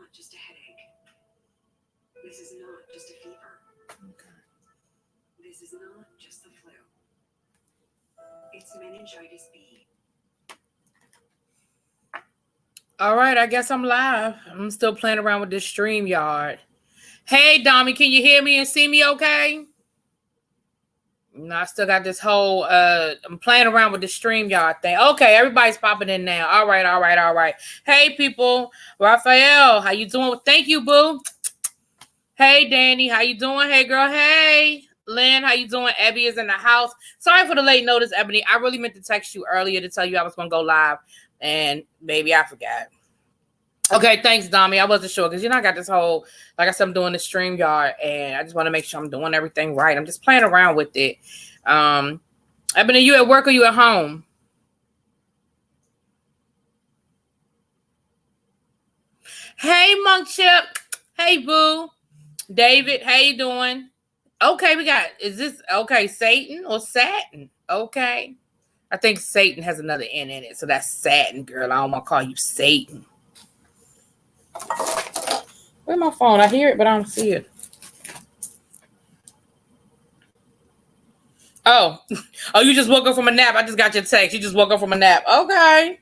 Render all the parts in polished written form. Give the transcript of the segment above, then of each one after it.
not just a headache. This is not just a fever. Okay. This is not just the flu. It's meningitis B. All right, I guess I'm live. I'm still playing around with this StreamYard. Hey, Dommy, can you hear me and see me okay? No, I still got this whole, I'm playing around with the StreamYard thing. Okay, everybody's popping in now. All right. Hey, people. Raphael, how you doing? Thank you, boo. Hey, Danny, how you doing? Hey, girl, hey. Lynn, how you doing? Ebby is in the house. Sorry for the late notice, Ebony. I really meant to text you earlier to tell you I was going to go live, and maybe I forgot. Okay, thanks, Dommy. I wasn't sure because, I got this whole, like I said, I'm doing the StreamYard, and I just want to make sure I'm doing everything right. I'm just playing around with it. Ebony, you at work or you at home? Hey, Monk Chip. Hey, boo. David, how you doing? Okay, is this, Satan or Satin? Okay. I think Satan has another N in it, so that's Satin, girl. I don't want to call you Satan. Where's my phone? I hear it, but I don't see it. Oh, you just woke up from a nap. I just got your text. You just woke up from a nap. Okay.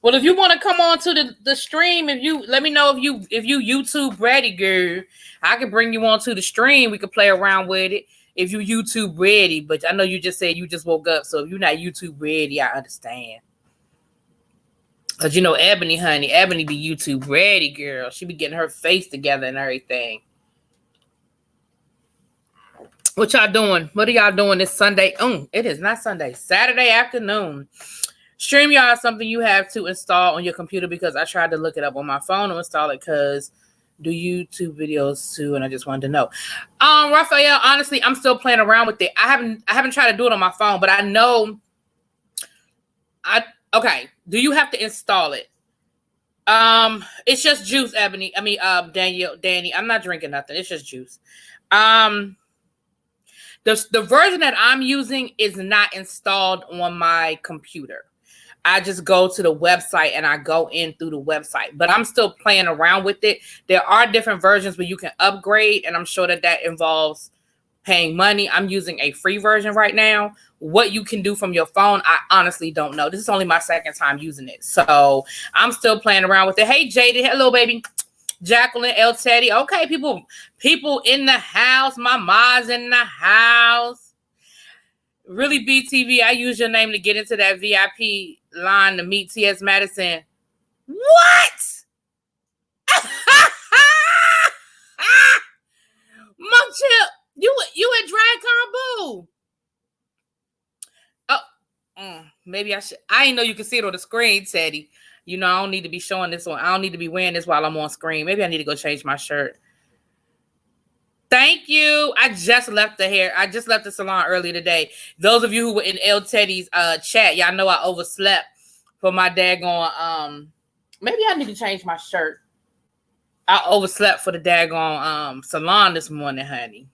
Well, if you want to come on to the stream, let me know if you YouTube ready, girl. I can bring you on to the stream. We could play around with it if you YouTube ready. But I know you just said you just woke up, so if you're not YouTube ready, I understand. Because Ebony, honey, Ebony be YouTube ready, girl. She be getting her face together and everything. What y'all doing? What are y'all doing this Sunday? It is not Sunday. Saturday afternoon. StreamYard is something you have to install on your computer because I tried to look it up on my phone and install it because do YouTube videos too, and I just wanted to know. Raphael, honestly, I'm still playing around with it. I haven't tried to do it on my phone, but I know. Okay. Do you have to install it? It's just juice, Ebony. Danny. I'm not drinking nothing. It's just juice. The version that I'm using is not installed on my computer. I just go to the website and I go in through the website, but I'm still playing around with it. There are different versions where you can upgrade, and I'm sure that involves paying money. I'm using a free version right now. What you can do from your phone, I honestly don't know. This is only my second time using it, so I'm still playing around with it. Hey, Jaded. Hello, baby. Jacqueline, El Teddy. Okay, people in the house. My ma's in the house. Really, BTV, I use your name to get into that VIP line to meet T.S. Madison. What? Monk Chip, you at DragCon Boo? Oh, maybe I should. I didn't know you could see it on the screen, Teddy. I don't need to be showing this one. I don't need to be wearing this while I'm on screen. Maybe I need to go change my shirt. Thank you. I just left the salon earlier today. Those of you who were in El Teddy's chat, y'all know I overslept for my daggone. Maybe I need to change my shirt. I overslept for the daggone salon this morning, honey.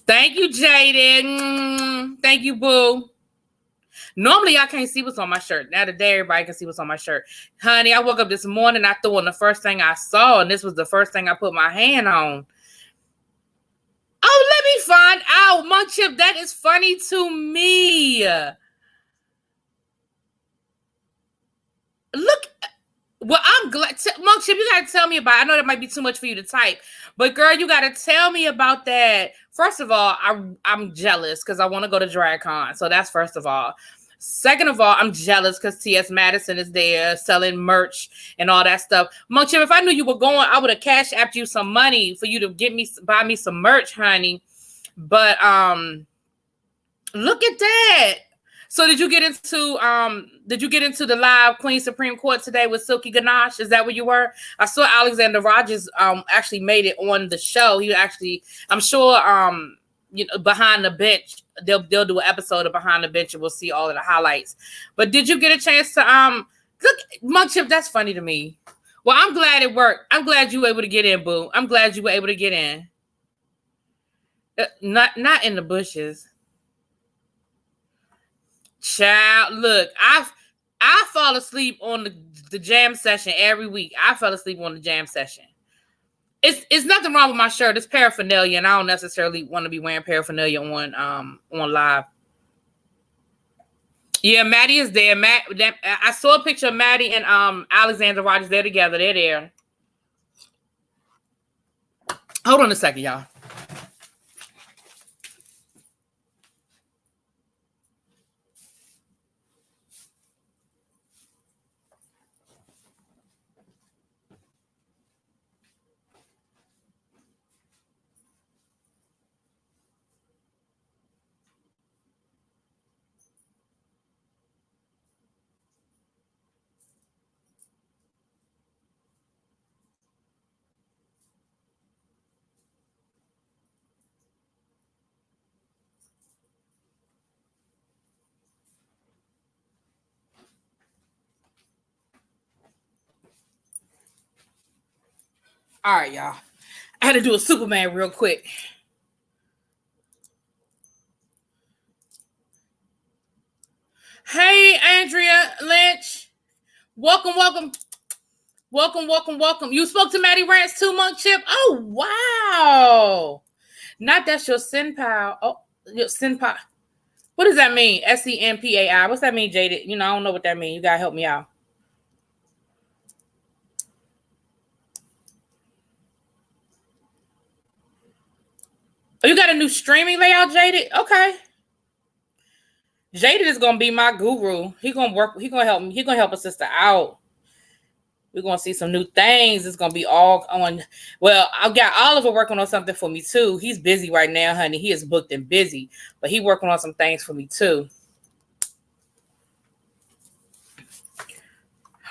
Thank you, Jaden. Thank you, boo. Normally, I can't see what's on my shirt. Now today, everybody can see what's on my shirt. Honey, I woke up this morning, I threw on the first thing I saw, and this was the first thing I put my hand on. Oh, let me find out. Monk Chip, that is funny to me. Look, well, I'm glad. Monk Chip, you got to tell me about it. I know that might be too much for you to type, but girl, you got to tell me about that. First of all, I'm jealous because I want to go to DragCon. So that's first of all. Second of all, I'm jealous because T.S. Madison is there selling merch and all that stuff. Monk Chip, if I knew you were going, I would have cash apped you some money for you to buy me some merch, honey. But look at that. So did you get into the live Queen Supreme Court today with Silky Ganache? Is that where you were? I saw Alexander Rogers actually made it on the show. He actually, I'm sure Behind the Bench, they'll do an episode of Behind the Bench and we'll see all of the highlights. But did you get a chance to look, Monk Chip, that's funny to me. Well, I'm glad it worked. I'm glad you were able to get in, boo. I'm glad you were able to get in. Not in the bushes. Child, look, I I fall asleep on the jam session every week. I fell asleep on the jam session. It's nothing wrong with my shirt. It's paraphernalia, and I don't necessarily want to be wearing paraphernalia on live. Yeah, Maddie is there. I saw a picture of Maddie and Alexander Rogers. They're together. They're there. Hold on a second, y'all. All right, y'all. I had to do a Superman real quick. Hey, Andrea Lynch. Welcome. You spoke to Maddie Rance too, Monk Chip? Oh, wow. Not that's your sin pal. Oh, your sin pal. What does that mean? SENPAI. What's that mean, Jaded? I don't know what that means. You got to help me out. Oh, you got a new streaming layout, Jaded? Okay. Jaded is gonna be my guru. He gonna help me. He gonna help a sister out. We're gonna see some new things. It's gonna be all on. Well, I've got Oliver working on something for me too. He's busy right now, honey. He is booked and busy, but he working on some things for me too.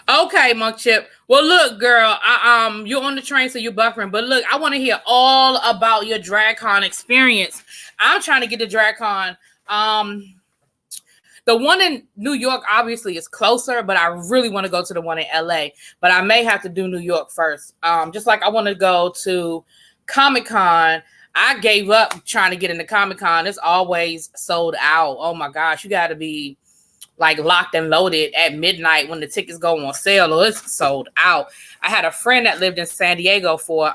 Okay, Monk Chip. Well, look, girl, you're on the train, so you're buffering. But look, I want to hear all about your DragCon experience. I'm trying to get to DragCon. The one in New York obviously is closer, but I really want to go to the one in LA. But I may have to do New York first. Just like I want to go to Comic-Con. I gave up trying to get into Comic-Con. It's always sold out. Oh my gosh, you got to be like locked and loaded at midnight when the tickets go on sale, or it's sold out. I had a friend that lived in San Diego for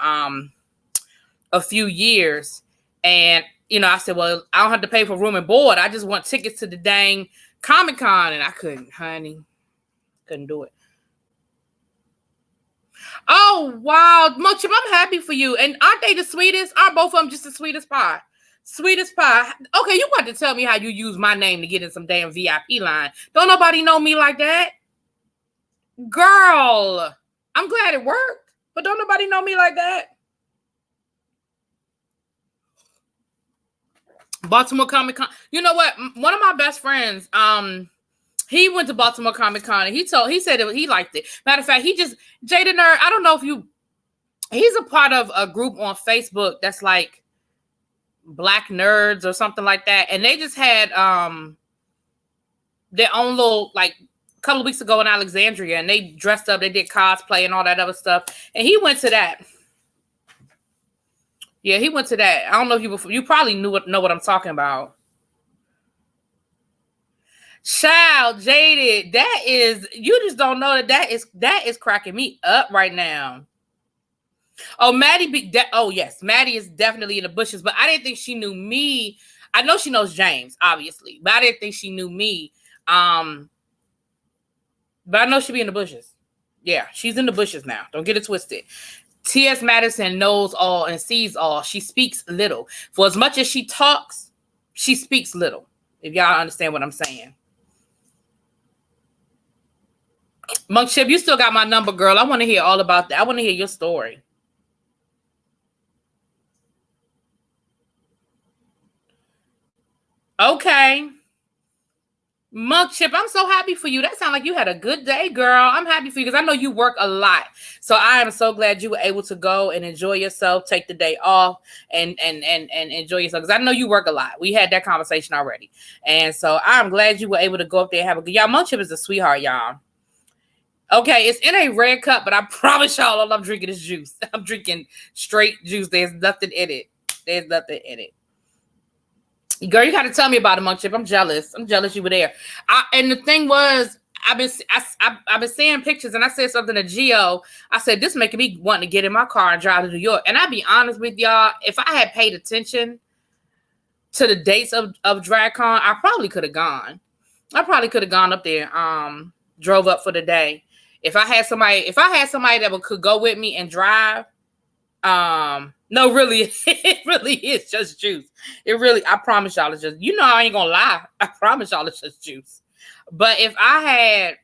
a few years, and I said, well, I don't have to pay for room and board. I just want tickets to the dang Comic-Con, and I couldn't, honey. Couldn't do it. Oh, wow. Monk Chip, I'm happy for you. And aren't they the sweetest? Aren't both of them just the sweetest pie? Sweetest pie. Okay, you got to tell me how you use my name to get in some damn VIP line. Don't nobody know me like that. Girl, I'm glad it worked, but don't nobody know me like that. Baltimore Comic Con. You know what? One of my best friends, he went to Baltimore Comic Con and he said he liked it. Matter of fact, Jada Nerd, I don't know if he's a part of a group on Facebook that's like Black Nerds or something like that. And they just had their own little, like, a couple of weeks ago in Alexandria, and they dressed up, they did cosplay and all that other stuff. And he went to that. Yeah, he went to that. I don't know if you probably know what I'm talking about. Child, Jaded, you just don't know that is cracking me up right now. Oh, yes, Maddie is definitely in the bushes, but I didn't think she knew me. I know she knows James, obviously, but I didn't think she knew me. But I know she'll be in the bushes. Yeah, she's in the bushes now. Don't get it twisted. T.S. Madison knows all and sees all. She speaks little. For as much as she talks, she speaks little. If y'all understand what I'm saying. Monk Chip, you still got my number, girl. I want to hear all about that. I want to hear your story. Okay. Monk Chip, I'm so happy for you. That sounds like you had a good day, girl. I'm happy for you because I know you work a lot. So I am so glad you were able to go and enjoy yourself, take the day off and enjoy yourself. Because I know you work a lot. We had that conversation already. And so I'm glad you were able to go up there and have a good. Y'all, Monk Chip is a sweetheart, y'all. Okay, it's in a red cup, but I promise y'all all I'm drinking is juice. I'm drinking straight juice. There's nothing in it. There's nothing in it. Girl, you got to tell me about it, Monk Chip. I'm jealous. I'm jealous you were there. And the thing was, I've been seeing pictures, and I said something to Gio. I said, this making me want to get in my car and drive to New York. And I'll be honest with y'all, if I had paid attention to the dates of DragCon, I probably could have gone. I probably could have gone up there, drove up for the day. If I had somebody that could go with me and drive, no, really, it really is just juice. It really, I promise y'all, it's just, I ain't gonna lie. I promise y'all it's just juice. But if I had,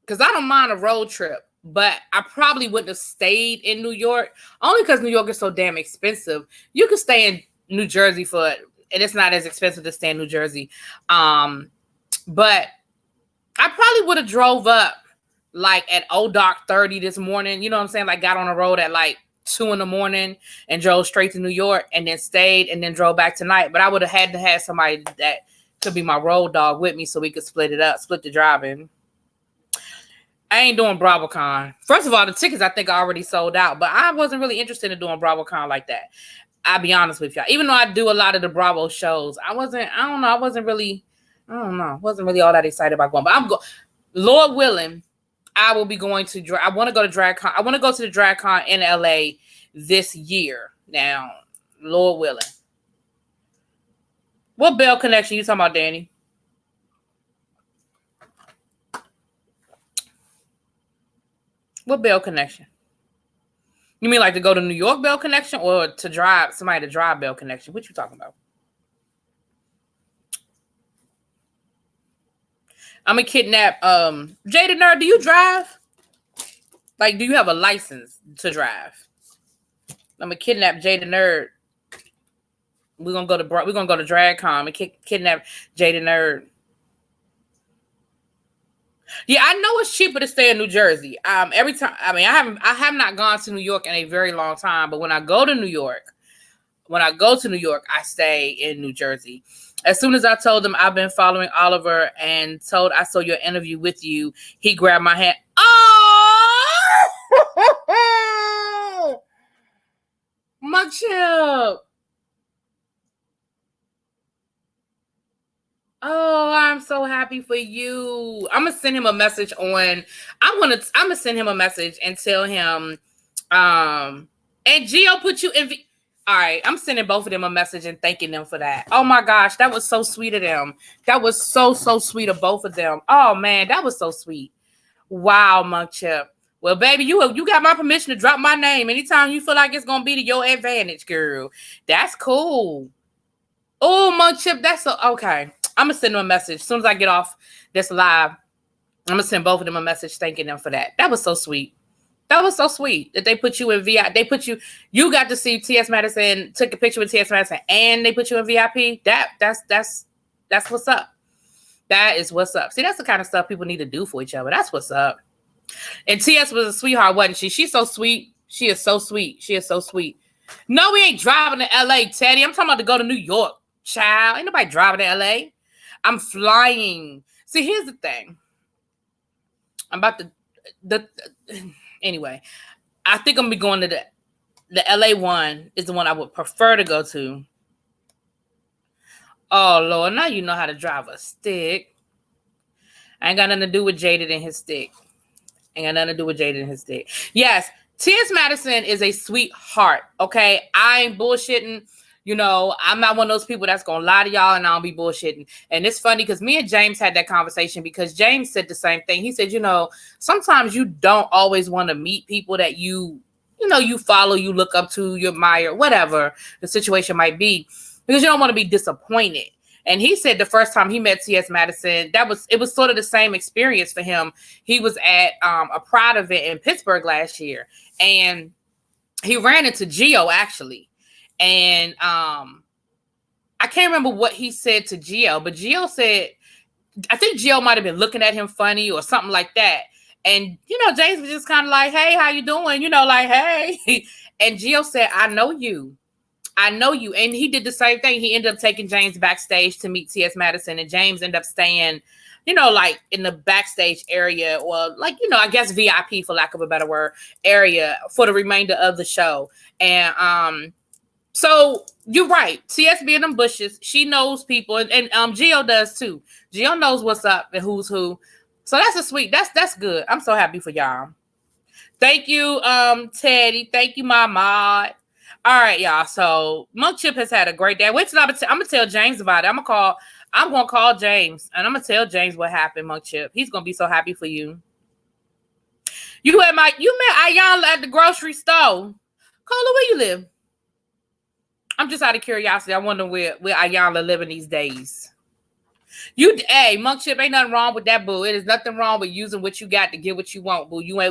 because I don't mind a road trip, but I probably wouldn't have stayed in New York, only because New York is so damn expensive. You could stay in New Jersey and it's not as expensive to stay in New Jersey. But I probably would have drove up like at dark 30 this morning. You know what I'm saying? Like got on the road at like 2 a.m. and drove straight to New York and then stayed and then drove back tonight. But I would have had to have somebody that could be my road dog with me so we could split the driving. I ain't doing BravoCon. First of all, the tickets I think are already sold out, but I wasn't really interested in doing BravoCon like that. I'll be honest with y'all. Even though I do a lot of the Bravo shows, I wasn't really all that excited about going. But Lord willing, I will be going to I want to go to DragCon. I want to go to the DragCon in LA this year. Now, Lord willing. What Bell connection you talking about, Danny? What Bell connection? You mean like to go to New York Bell connection or to drive somebody to drive Bell connection? What you talking about? I'm gonna kidnap Jada Nerd. Do you drive? Like, do you have a license to drive? I'm gonna kidnap Jada Nerd. We're gonna go to DragCon and kidnap Jada Nerd. Yeah, I know it's cheaper to stay in New Jersey. Every time, I have not gone to New York in a very long time, but when I go to New York, I stay in New Jersey. As soon as I told him I've been following Oliver and told I saw your interview with you, he grabbed my hand. Oh, my chip. Oh, I'm so happy for you. I'm gonna send him a message I'm gonna send him a message and tell him, and Gio put you in. All right, I'm sending both of them a message and thanking them for that. Oh my gosh, that was so sweet of them. That was so sweet of both of them. Oh man, that was so sweet. Wow, Monk Chip. Well, baby, you got my permission to drop my name anytime you feel like it's gonna be to your advantage, girl. That's cool. Oh, Monk Chip, that's okay. I'm going to send them a message. As soon as I get off this live, I'm going to send both of them a message thanking them for that. That was so sweet. That was so sweet that they put you in VIP. You got to see T.S. Madison, took a picture with T.S. Madison, and they put you in VIP. That's what's up. That is what's up. See, that's the kind of stuff people need to do for each other. That's what's up. And T.S. was a sweetheart, wasn't she? She's so sweet. She is so sweet. She is so sweet. No, we ain't driving to L.A., Teddy. I'm talking about to go to New York. Child, ain't nobody driving to L.A. I'm flying. See, here's the thing. I'm about to anyway. I think I'm gonna be going to the LA one is the one I would prefer to go to. Oh Lord, now you know how to drive a stick. I ain't got nothing to do with Jaded and his stick. Yes, T.S. Madison is a sweetheart. Okay, I ain't bullshitting. I'm not one of those people that's going to lie to y'all and I'll be bullshitting. And it's funny because me and James had that conversation because James said the same thing. He said, sometimes you don't always want to meet people that you follow, you look up to, you admire, whatever the situation might be, because you don't want to be disappointed. And he said the first time he met T.S. Madison, it was sort of the same experience for him. He was at a Pride event in Pittsburgh last year and he ran into Gio actually. And I can't remember what he said to Gio, but Gio said, I think Gio might have been looking at him funny or something like that. And, James was just kind of like, hey, how you doing? Like, hey. And Gio said, I know you. And he did the same thing. He ended up taking James backstage to meet T.S. Madison. And James ended up staying, like in the backstage area or like, I guess VIP for lack of a better word area for the remainder of the show. And, So you're right. TSB in them bushes. She knows people, and Gio does too. Gio knows what's up and who's who. So that's good. I'm so happy for y'all. Thank you, Teddy. Thank you, my mod. All right, y'all. So Monk Chip has had a great day. Wait till I'm gonna tell James about it. I'm gonna call James and I'm gonna tell James what happened, Monk Chip. He's gonna be so happy for you. You met Ayanla at the grocery store. Cola, where you live? I'm just out of curiosity. I wonder where Ayanla living these days. Hey, Monk Chip, ain't nothing wrong with that, boo. It is nothing wrong with using what you got to get what you want, boo. You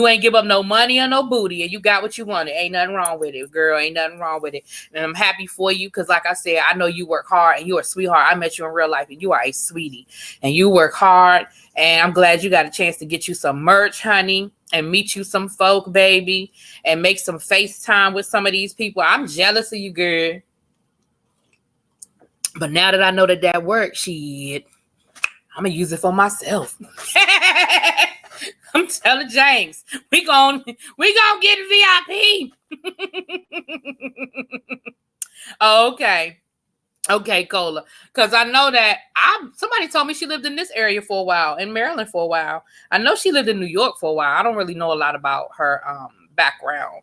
ain't give up no money or no booty, and you got what you wanted. Ain't nothing wrong with it, girl. Ain't nothing wrong with it. And I'm happy for you because, like I said, I know you work hard and you're a sweetheart. I met you in real life, and you are a sweetie. And you work hard, and I'm glad you got a chance to get you some merch, honey, and meet you some folk, baby, and make some FaceTime with some of these people. I'm jealous of you, girl. But now that I know that works, shit, I'm gonna use it for myself. I'm telling James, we gonna get VIP. Okay, Cola. Because I know that somebody told me she lived in this area for a while, in Maryland for a while. I know she lived in New York for a while. I don't really know a lot about her background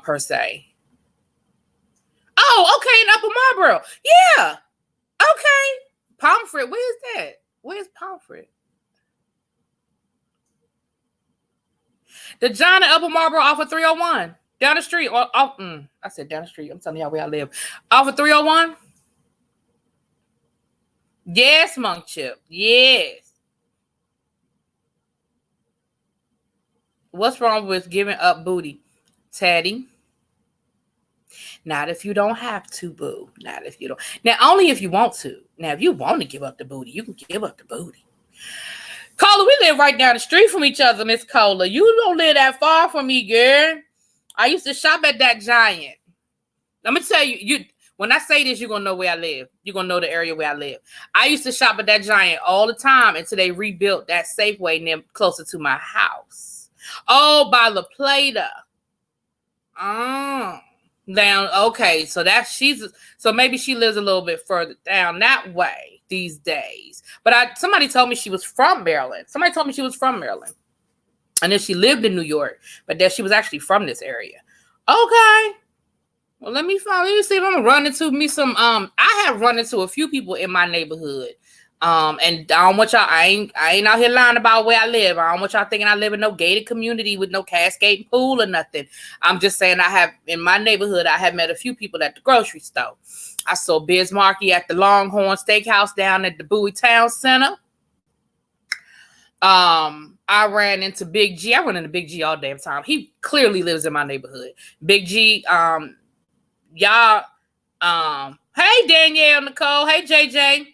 per se. Oh, okay, in Upper Marlboro. Yeah. Okay. Pomfret. Where's that? Where's Pomfret? The John in Upper Marlboro off of 301. Down the street. I said down the street. I'm telling y'all where I live. Off of 301? Yes, Monk Chip. Yes. What's wrong with giving up booty? Teddy? Not if you don't have to, boo. Not if you don't. Now, only if you want to. Now, if you want to give up the booty, you can give up the booty. Cola, we live right down the street from each other, Miss Cola. You don't live that far from me, girl. I used to shop at that Giant. Let me tell you, when I say this, you're going to know where I live. You're going to know the area where I live. I used to shop at that Giant all the time until they rebuilt that Safeway near closer to my house. Oh, by La Plata. Down, okay, so so maybe she lives a little bit further down that way these days. But somebody told me she was from Maryland. And then she lived in New York, but then she was actually from this area. Okay. Well, let me see if I'm gonna run into me some. I have run into a few people in my neighborhood. And I don't want y'all. I ain't out here lying about where I live. I don't want y'all thinking I live in no gated community with no cascading pool or nothing. I'm just saying in my neighborhood, I have met a few people at the grocery store. I saw Biz Markie at the Longhorn Steakhouse down at the Bowie Town Center. I ran into Big G. I run into Big G all damn time. He clearly lives in my neighborhood. Big G, y'all, hey Danielle, Nicole, hey JJ.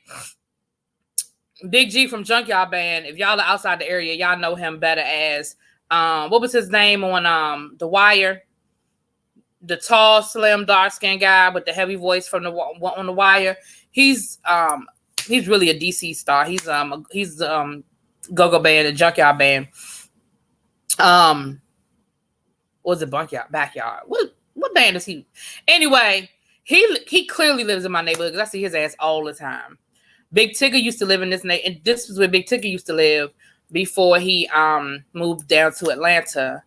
Big G from Junkyard Band. If y'all are outside the area, y'all know him better as what was his name on The Wire? The tall, slim, dark-skinned guy with the heavy voice from on The Wire. He's really a DC star. He's Go-Go Band, the Junkyard Band. Was it Backyard? What band is he? Anyway, he clearly lives in my neighborhood because I see his ass all the time. Big Tigger used to live in this neighborhood, and this was where Big Tigger used to live before he moved down to Atlanta.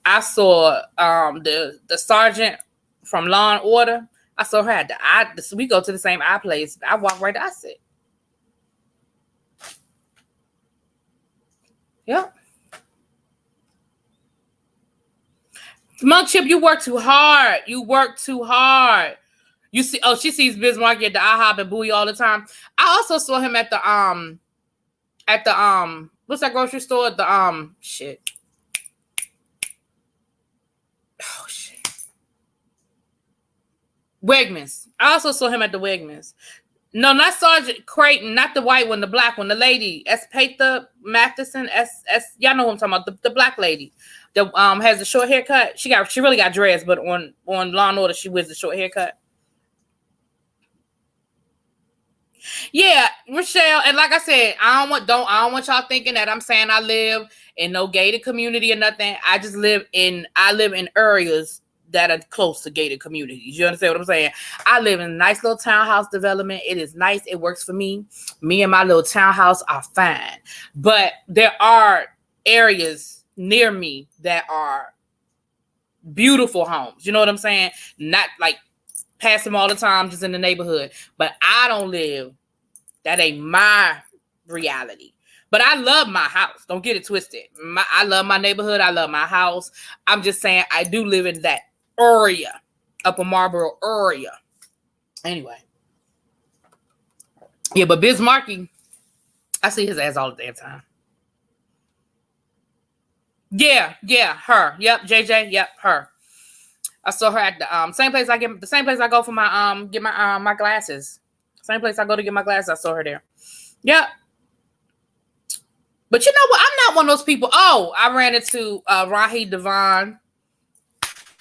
I saw the sergeant from Law and Order. I saw her at the eye. We go to the same eye place. I walk right there. I said, "Yep." Monk Chip, you work too hard. You see, she sees Biz Markie at the IHOP and Bowie all the time. I also saw him at the what's that grocery store? Shit. Oh shit. Wegmans. I also saw him at the Wegmans. No, not Sergeant Creighton, not the white one, the black one, the lady, Espatha Matheson, y'all know who I'm talking about, the black lady that has the short haircut. She really got dressed, but on Law and Order, she wears the short haircut. Yeah, Rochelle, and like I said, I don't want y'all thinking that I'm saying I live in no gated community or nothing. I live in areas that are close to gated communities. You understand what I'm saying? I live in a nice little townhouse development. It is nice. It works for me. Me and my little townhouse are fine. But there are areas near me that are beautiful homes. You know what I'm saying? Not like pass them all the time, just in the neighborhood. But I don't live. That ain't my reality. But I love my house. Don't get it twisted. I love my neighborhood. I love my house. I'm just saying I do live in that area, Upper Marlboro area. Anyway. Yeah, but Biz Markie, I see his ass all the damn time. Yeah, her. Yep, JJ. Yep, her. I saw her at the same place I go for my get my my glasses. Same place I go to get my glasses. I saw her there. Yep. But you know what? I'm not one of those people. Oh, I ran into Rahi Devon.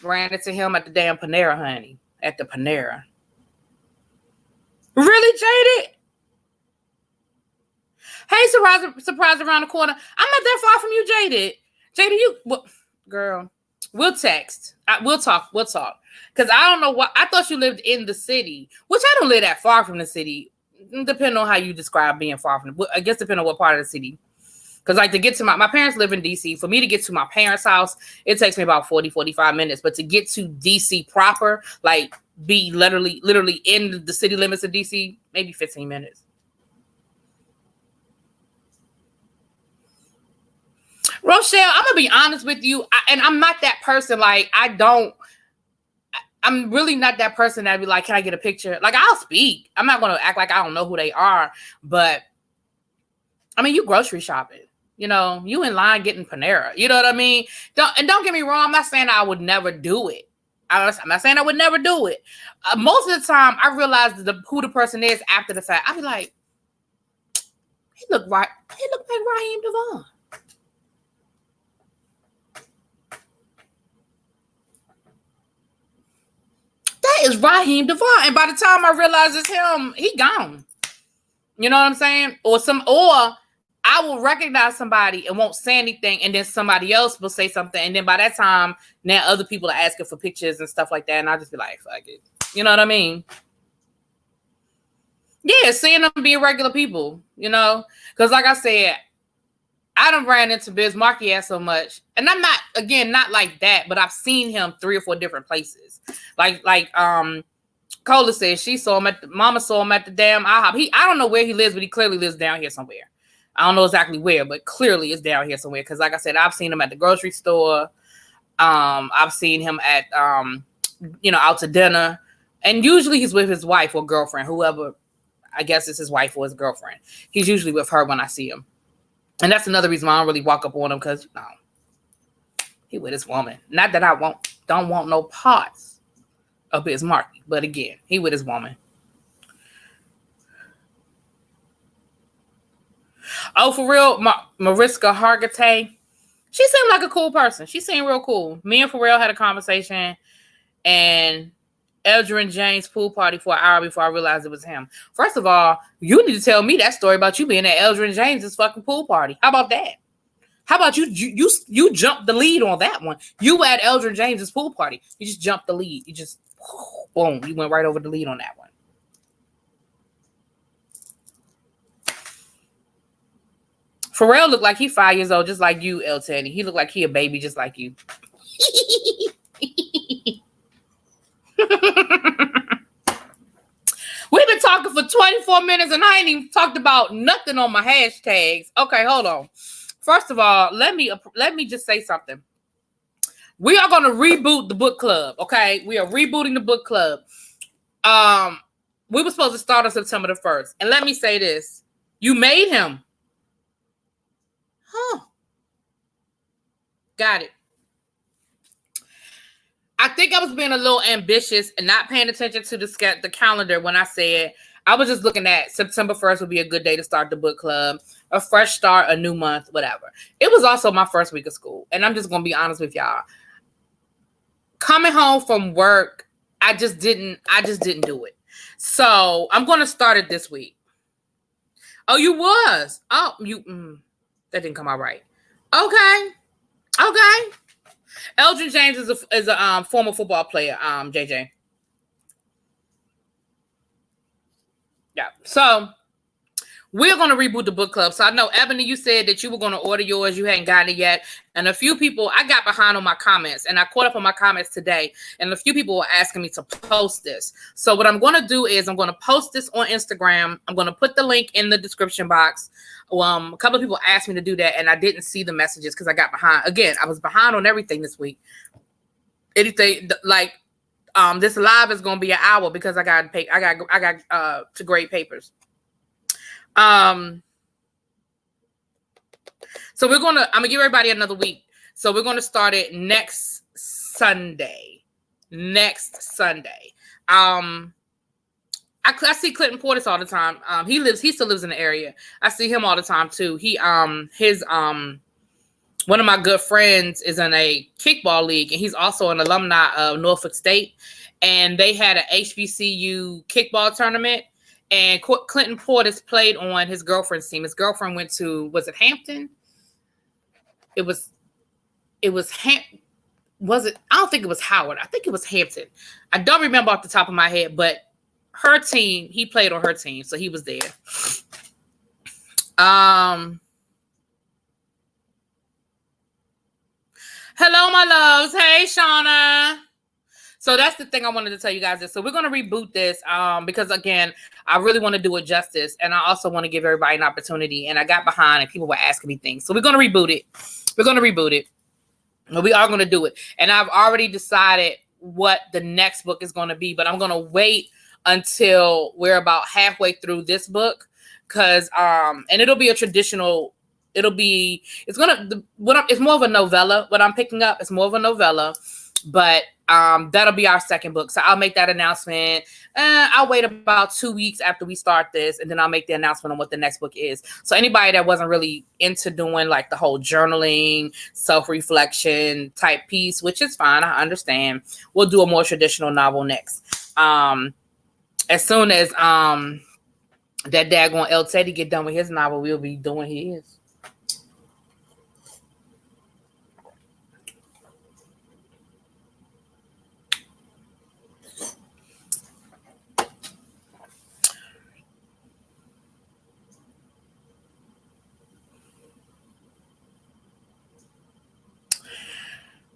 Ran into him at the damn Panera, honey. At the Panera. Really, Jaded? Hey, surprise around the corner. I'm not that far from you, Jaded. Jaded, girl, we'll text. We'll talk. Because I don't know what. I thought you lived in the city, which I don't live that far from the city. Depending on how you describe being far from, I guess depending on what part of the city. Because like to get to my parents live in DC. For me to get to my parents' house, it takes me about 45 minutes. But to get to DC proper, like be literally in the city limits of DC, maybe 15 minutes. Rochelle, I'm going to be honest with you. And I'm not that person. Like, I'm really not that person that'd be like, can I get a picture? Like, I'll speak. I'm not going to act like I don't know who they are. But, I mean, you grocery shopping. You know, you in line getting Panera. You know what I mean? Don't get me wrong. I'm not saying I would never do it. I'm not saying I would never do it. Most of the time, I realize who the person is after the fact. I be like, he look like Raheem Devon. That is Raheem Devon. And by the time I realize it's him, he gone. You know what I'm saying? Or I will recognize somebody and won't say anything, and then somebody else will say something, and then by that time, now other people are asking for pictures and stuff like that, and I'll just be like, fuck it. You know what I mean? Yeah, seeing them be regular people, you know? Because like I said, I done ran into Biz Markie ass so much, and I'm not like that, but I've seen him 3 or 4 different places. Like Cola said, Mama saw him at the damn IHOP. I don't know where he lives, but he clearly lives down here somewhere. I don't know exactly where, but clearly it's down here somewhere. Because like I said, I've seen him at the grocery store. I've seen him at, out to dinner. And usually he's with his wife or girlfriend, whoever. I guess it's his wife or his girlfriend. He's usually with her when I see him. And that's another reason why I don't really walk up on him. Because, he with his woman. Not that I don't want no parts of Biz Markie. But again, he with his woman. Oh, for real, Mariska Hargitay. She seemed like a cool person. She seemed real cool. Me and Pharrell had a conversation, and Eldrin James pool party for an hour before I realized it was him. First of all, you need to tell me that story about you being at Eldrin James's fucking pool party. How about that? How about you jumped the lead on that one? You at Eldrin James's pool party. You just jumped the lead. You just, boom, you went right over the lead on that one. Pharrell looked like he 5 years old, just like you, El Teddy. He looked like he a baby, just like you. We've been talking for 24 minutes, and I ain't even talked about nothing on my hashtags. Okay, hold on. First of all, let me just say something. We are going to reboot the book club. Okay, we are rebooting the book club. We were supposed to start on September the 1st, and let me say this: you made him. Huh. Got it. I think I was being a little ambitious and not paying attention to the calendar when I said I was just looking at September 1st would be a good day to start the book club, a fresh start, a new month, whatever. It was also my first week of school. And I'm just going to be honest with y'all. Coming home from work, I just didn't do it. So I'm going to start it this week. Oh, you was? Oh, that didn't come out right. Okay. Eldrin James is a former football player. JJ. Yeah. So we're going to reboot the book club. So I know, Ebony, you said that you were going to order yours. You hadn't gotten it yet. And a few people, I got behind on my comments, and I caught up on my comments today. And a few people were asking me to post this. So what I'm going to do is I'm going to post this on Instagram. I'm going to put the link in the description box. A couple of people asked me to do that, and I didn't see the messages because I got behind. Again, I was behind on everything this week. Anything like this live is going to be an hour because I got to grade papers. So I'm gonna give everybody another week. So we're gonna start it next Sunday. I see Clinton Portis all the time. He still lives in the area. I see him all the time too. One of my good friends is in a kickball league, and he's also an alumni of Norfolk State. And they had an HBCU kickball tournament. And Clinton Portis played on his girlfriend's team. His girlfriend went to, was it Hampton? I don't think it was Howard. I think it was Hampton. I don't remember off the top of my head, but her team, he played on her team. So he was there. Hello, my loves. Hey, Shauna. So that's the thing I wanted to tell you guys. So we're going to reboot this because, again, I really want to do it justice. And I also want to give everybody an opportunity. And I got behind and people were asking me things. So we're going to reboot it. We are going to do it. And I've already decided what the next book is going to be. But I'm going to wait until we're about halfway through this book. Because, and it'll be a traditional, it's more of a novella. What I'm picking up is more of a novella. But that'll be our second book. So I'll make that announcement. I'll wait about 2 weeks after we start this, and then I'll make the announcement on what the next book is. So anybody that wasn't really into doing like the whole journaling, self-reflection type piece, which is fine, I understand. We'll do a more traditional novel next. As soon as that daggone El Teddy get done with his novel, we'll be doing his.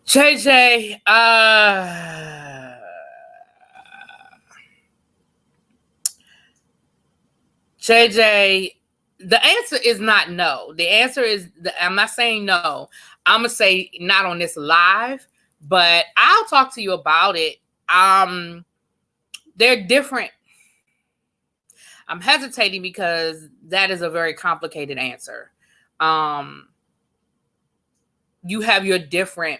JJ, the answer is not no. The answer is, I'm not saying no. I'm going to say not on this live, but I'll talk to you about it. They're different. I'm hesitating because that is a very complicated answer. You have your different,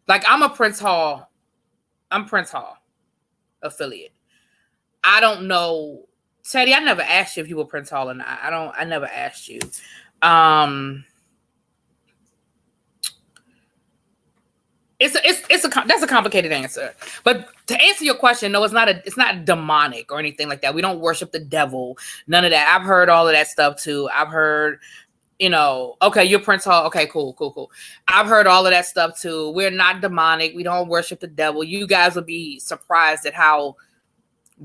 like I'm Prince Hall affiliate. I don't know, Teddy, I never asked you if you were Prince Hall or not. I never asked you. That's a complicated answer. But to answer your question, no, it's not demonic or anything like that. We don't worship the devil. None of that. I've heard all of that stuff too. I've heard, okay, you're Prince Hall. Okay, cool. I've heard all of that stuff too. We're not demonic. We don't worship the devil. You guys would be surprised at how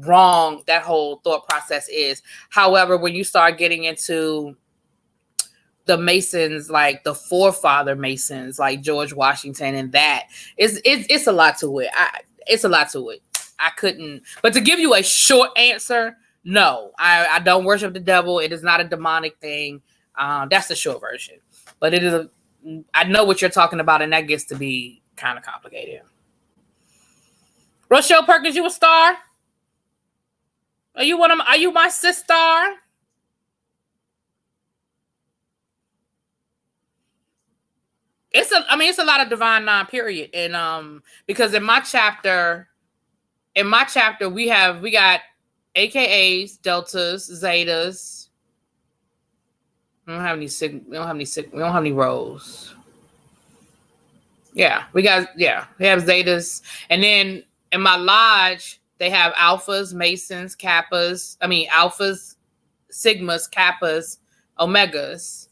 wrong that whole thought process is. However, when you start getting into the Masons, like the forefather Masons, like George Washington, and that it's a lot to it. It's a lot to it. I couldn't, but to give you a short answer, no, I don't worship the devil. It is not a demonic thing. That's the short version, but it is I know what you're talking about, and that gets to be kind of complicated. Rochelle Perkins, you a star? Are you my sister? It's a lot of divine nine, period. And because in my chapter we got AKAs, deltas, zetas. We don't have any rows. We have zetas. And then in my lodge, they have alphas, masons, kappas. Alphas, sigmas, kappas, omegas.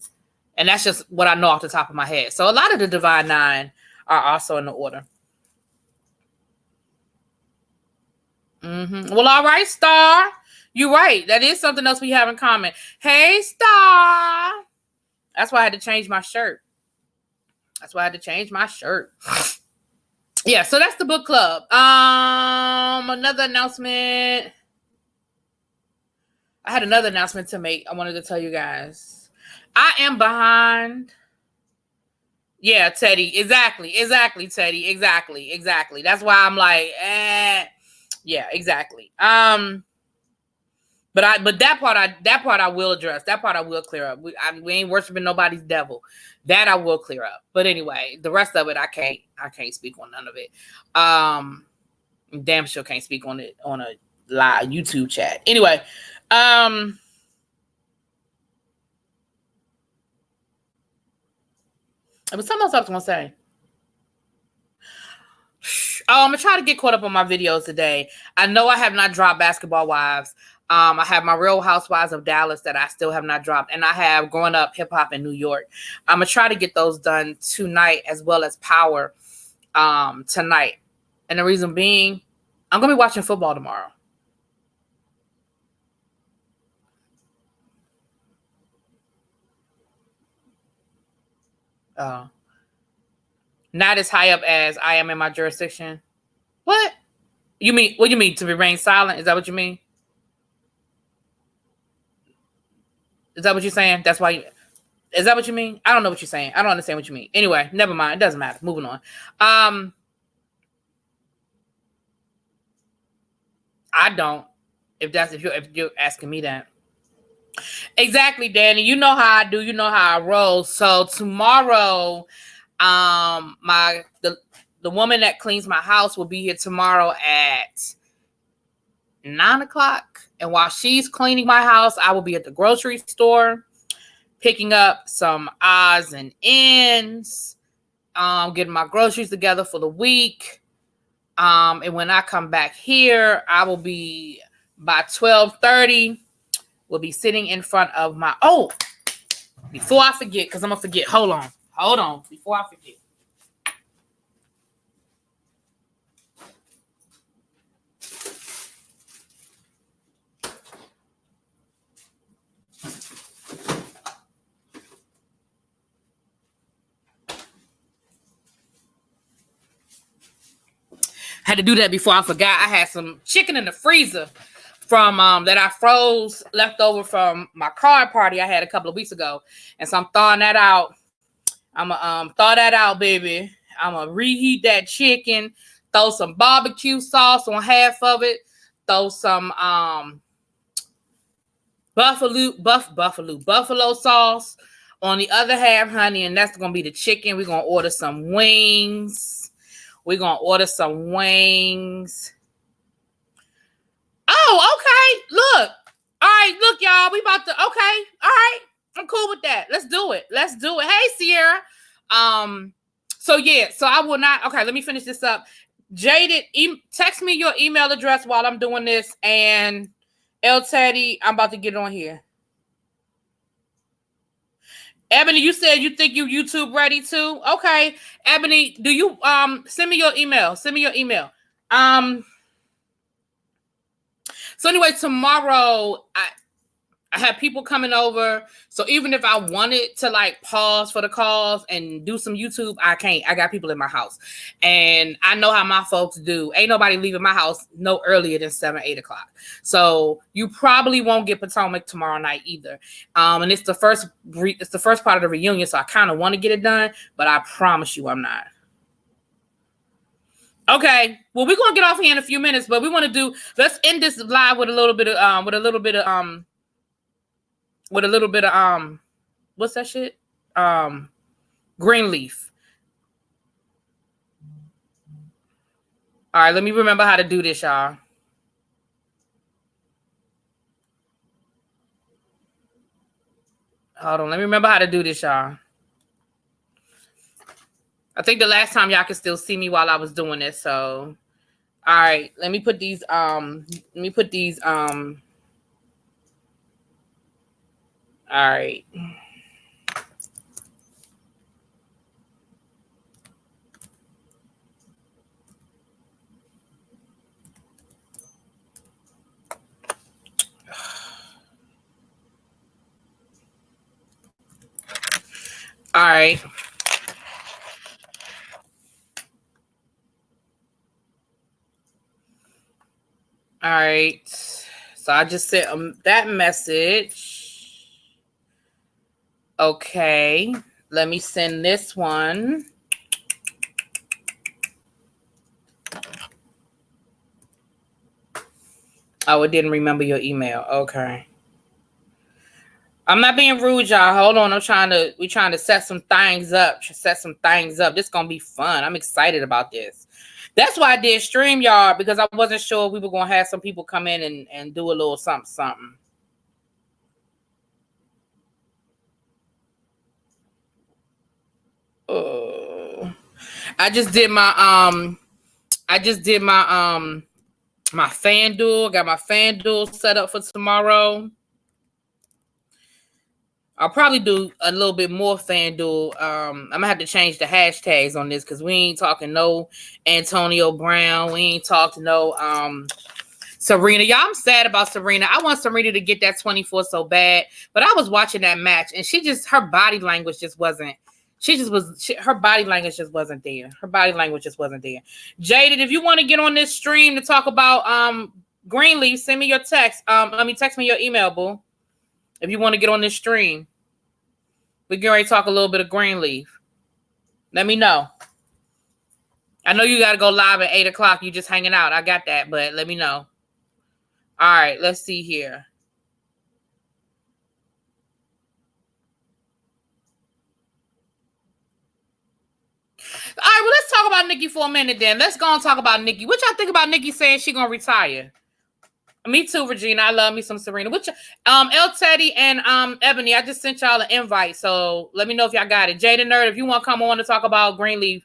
And that's just what I know off the top of my head. So a lot of the Divine Nine are also in the order. Well, all right, Star. You're right. That is something else we have in common. Hey, Star. That's why I had to change my shirt. Yeah, so that's the book club. Another announcement. I had another announcement to make. I wanted to tell you guys. I am behind. Yeah, Teddy. Exactly, Teddy. Exactly. That's why I'm like, yeah, exactly. But that part I will address. That part I will clear up. We ain't worshiping nobody's devil. That I will clear up. But anyway, the rest of it I can't speak on none of it. Damn sure can't speak on it on a live YouTube chat. Anyway, but something else I was gonna say. I'm gonna try to get caught up on my videos today. I know I have not dropped Basketball Wives. I have my Real Housewives of Dallas that I still have not dropped, and I have Growing Up Hip Hop in New York. I'm gonna try to get those done tonight, as well as Power tonight. And the reason being, I'm gonna be watching football tomorrow. Not as high up as I am in my jurisdiction. What you mean? What do you mean to remain silent? Is that what you mean? Is that what you're saying? That's why is that what you mean? I don't know what you're saying. I don't understand what you mean. Anyway, never mind. It doesn't matter. Moving on. I don't. If you're asking me that. Exactly, Danny. You know how I do. You know how I roll. So tomorrow, the woman that cleans my house will be here tomorrow at 9:00. And while she's cleaning my house, I will be at the grocery store picking up some odds and ends, getting my groceries together for the week. And when I come back here, I will be by 12:30. We'll be sitting in front of my before I forget, because I'm gonna forget. Hold on. Before I forget. Had to do that before I forgot. I had some chicken in the freezer from that I froze left over from my card party I had a couple of weeks ago. And so I'm thawing that out. I'm gonna thaw that out, baby. I'm gonna reheat that chicken, throw some barbecue sauce on half of it, throw some buffalo sauce on the other half, honey, and that's gonna be the chicken. We're gonna order some wings. Oh, okay. Look. All right, look, y'all. We about to. Okay. All right. I'm cool with that. Let's do it. Hey, Sierra. So yeah. So I will not. Okay. Let me finish this up. Jaded, text me your email address while I'm doing this, and El Teddy, I'm about to get on here. Ebony, you said you think you YouTube ready too. Okay, Ebony, do you send me your email? So anyway, tomorrow I have people coming over. So even if I wanted to like pause for the calls and do some YouTube, I can't. I got people in my house. And I know how my folks do. Ain't nobody leaving my house no earlier than 7, 8 o'clock. So you probably won't get Potomac tomorrow night either. And it's the first part of the reunion. So I kind of want to get it done, but I promise you I'm not. Okay. Well, we're gonna get off here in a few minutes, but let's end this live with a little bit of what's that shit? Greenleaf. All right, let me remember how to do this, y'all. Hold on, let me remember how to do this, y'all. I think the last time y'all could still see me while I was doing this, so all right, let me put these all right. All right. All right. So I just sent that message. Okay. Let me send this one. Oh, it didn't remember your email. Okay. I'm not being rude, y'all. Hold on. We're trying to set some things up. This gonna be fun. I'm excited about this. That's why I did StreamYard, because I wasn't sure we were gonna have some people come in and do a little something. I just did my my FanDuel. Got my FanDuel set up for tomorrow. I'll probably do a little bit more FanDuel. I'm gonna have to change the hashtags on this because we ain't talking no Antonio Brown. We ain't talking no Serena. Y'all, I'm sad about Serena. I want Serena to get that 24 so bad, but I was watching that match and her body language just wasn't. Her body language just wasn't there. Jaded, if you want to get on this stream to talk about Greenleaf, send me your text. Text me your email, boo. If you want to get on this stream, we can already talk a little bit of Greenleaf. Let me know. I know you got to go live at 8 o'clock. You just hanging out. I got that, but let me know. All right, let's see here. All right, well, let's talk about Nikki for a minute then. Let's go and talk about Nikki. What y'all think about Nikki saying she gonna retire? Me too, Regina. I love me some Serena. Which El Teddy and Ebony, I just sent y'all an invite. So let me know if y'all got it. Jada Nerd, if you want to come on to talk about Greenleaf,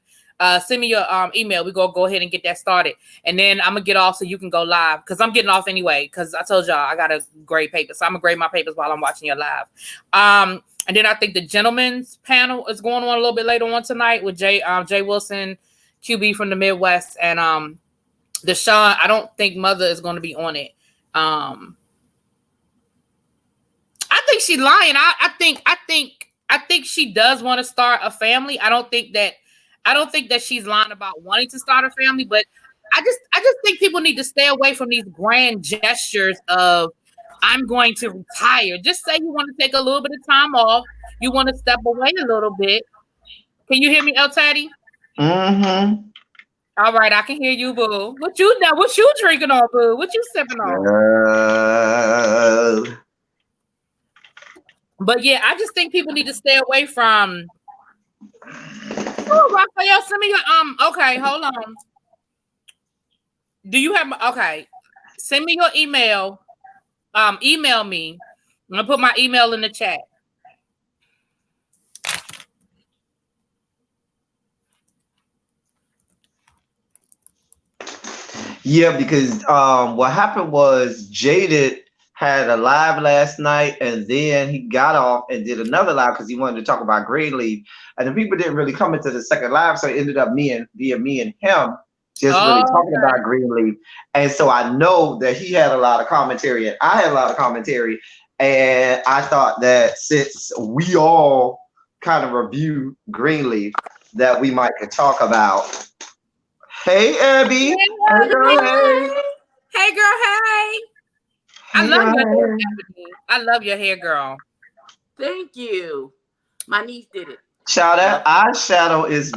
send me your email. We go ahead and get that started. And then I'm gonna get off so you can go live. Because I'm getting off anyway. Because I told y'all I gotta grade papers. So I'm gonna grade my papers while I'm watching your live. And then I think the gentleman's panel is going on a little bit later on tonight with Jay Wilson, QB from the Midwest, and Deshaun. I don't think Mother is going to be on it. I think she's lying. I think she does want to start a family. I don't think that she's lying about wanting to start a family, but I just think people need to stay away from these grand gestures of I'm going to retire. Just say you want to take a little bit of time off. You want to step away a little bit. Can you hear me, El Taddy? Mm-hmm. All right, I can hear you, boo. What you drinking on, boo? What you sipping on? But yeah, I just think people need to stay away from. Oh, Raphael, send me your okay, hold on. Do you have okay? Send me your email. Email me. I'm gonna put my email in the chat. Yeah, because what happened was Jaded had a live last night, and then he got off and did another live because he wanted to talk about Greenleaf, and the people didn't really come into the second live, so it ended up me and him just really talking about Greenleaf. And so I know that he had a lot of commentary and I had a lot of commentary, and I thought that since we all kind of review Greenleaf, that we might could talk about. Hey, Abby. Hey, girl, hey. Hey, girl, hey. I love your hair, Ebony. I love your hair, girl. Thank you. My niece did it. Child, that eyeshadow is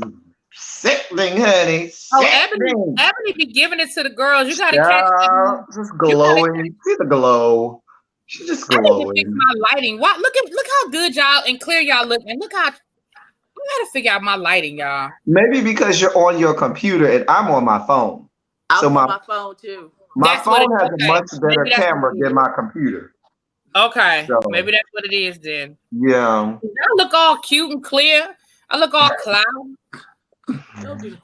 sickening, honey. Sickening. Oh, Ebony be giving it to the girls. You gotta catch it. Just glowing. See the glow. She's just glowing. I need to fix my lighting. What? Look how good y'all and clear y'all look, and look how. I gotta figure out my lighting, y'all. Maybe because you're on your computer and I'm on my phone. I'm on my phone too. My phone has a much better camera than my computer. Okay, so maybe that's what it is then. Yeah. I look all cute and clear. I look all cloud. Don't do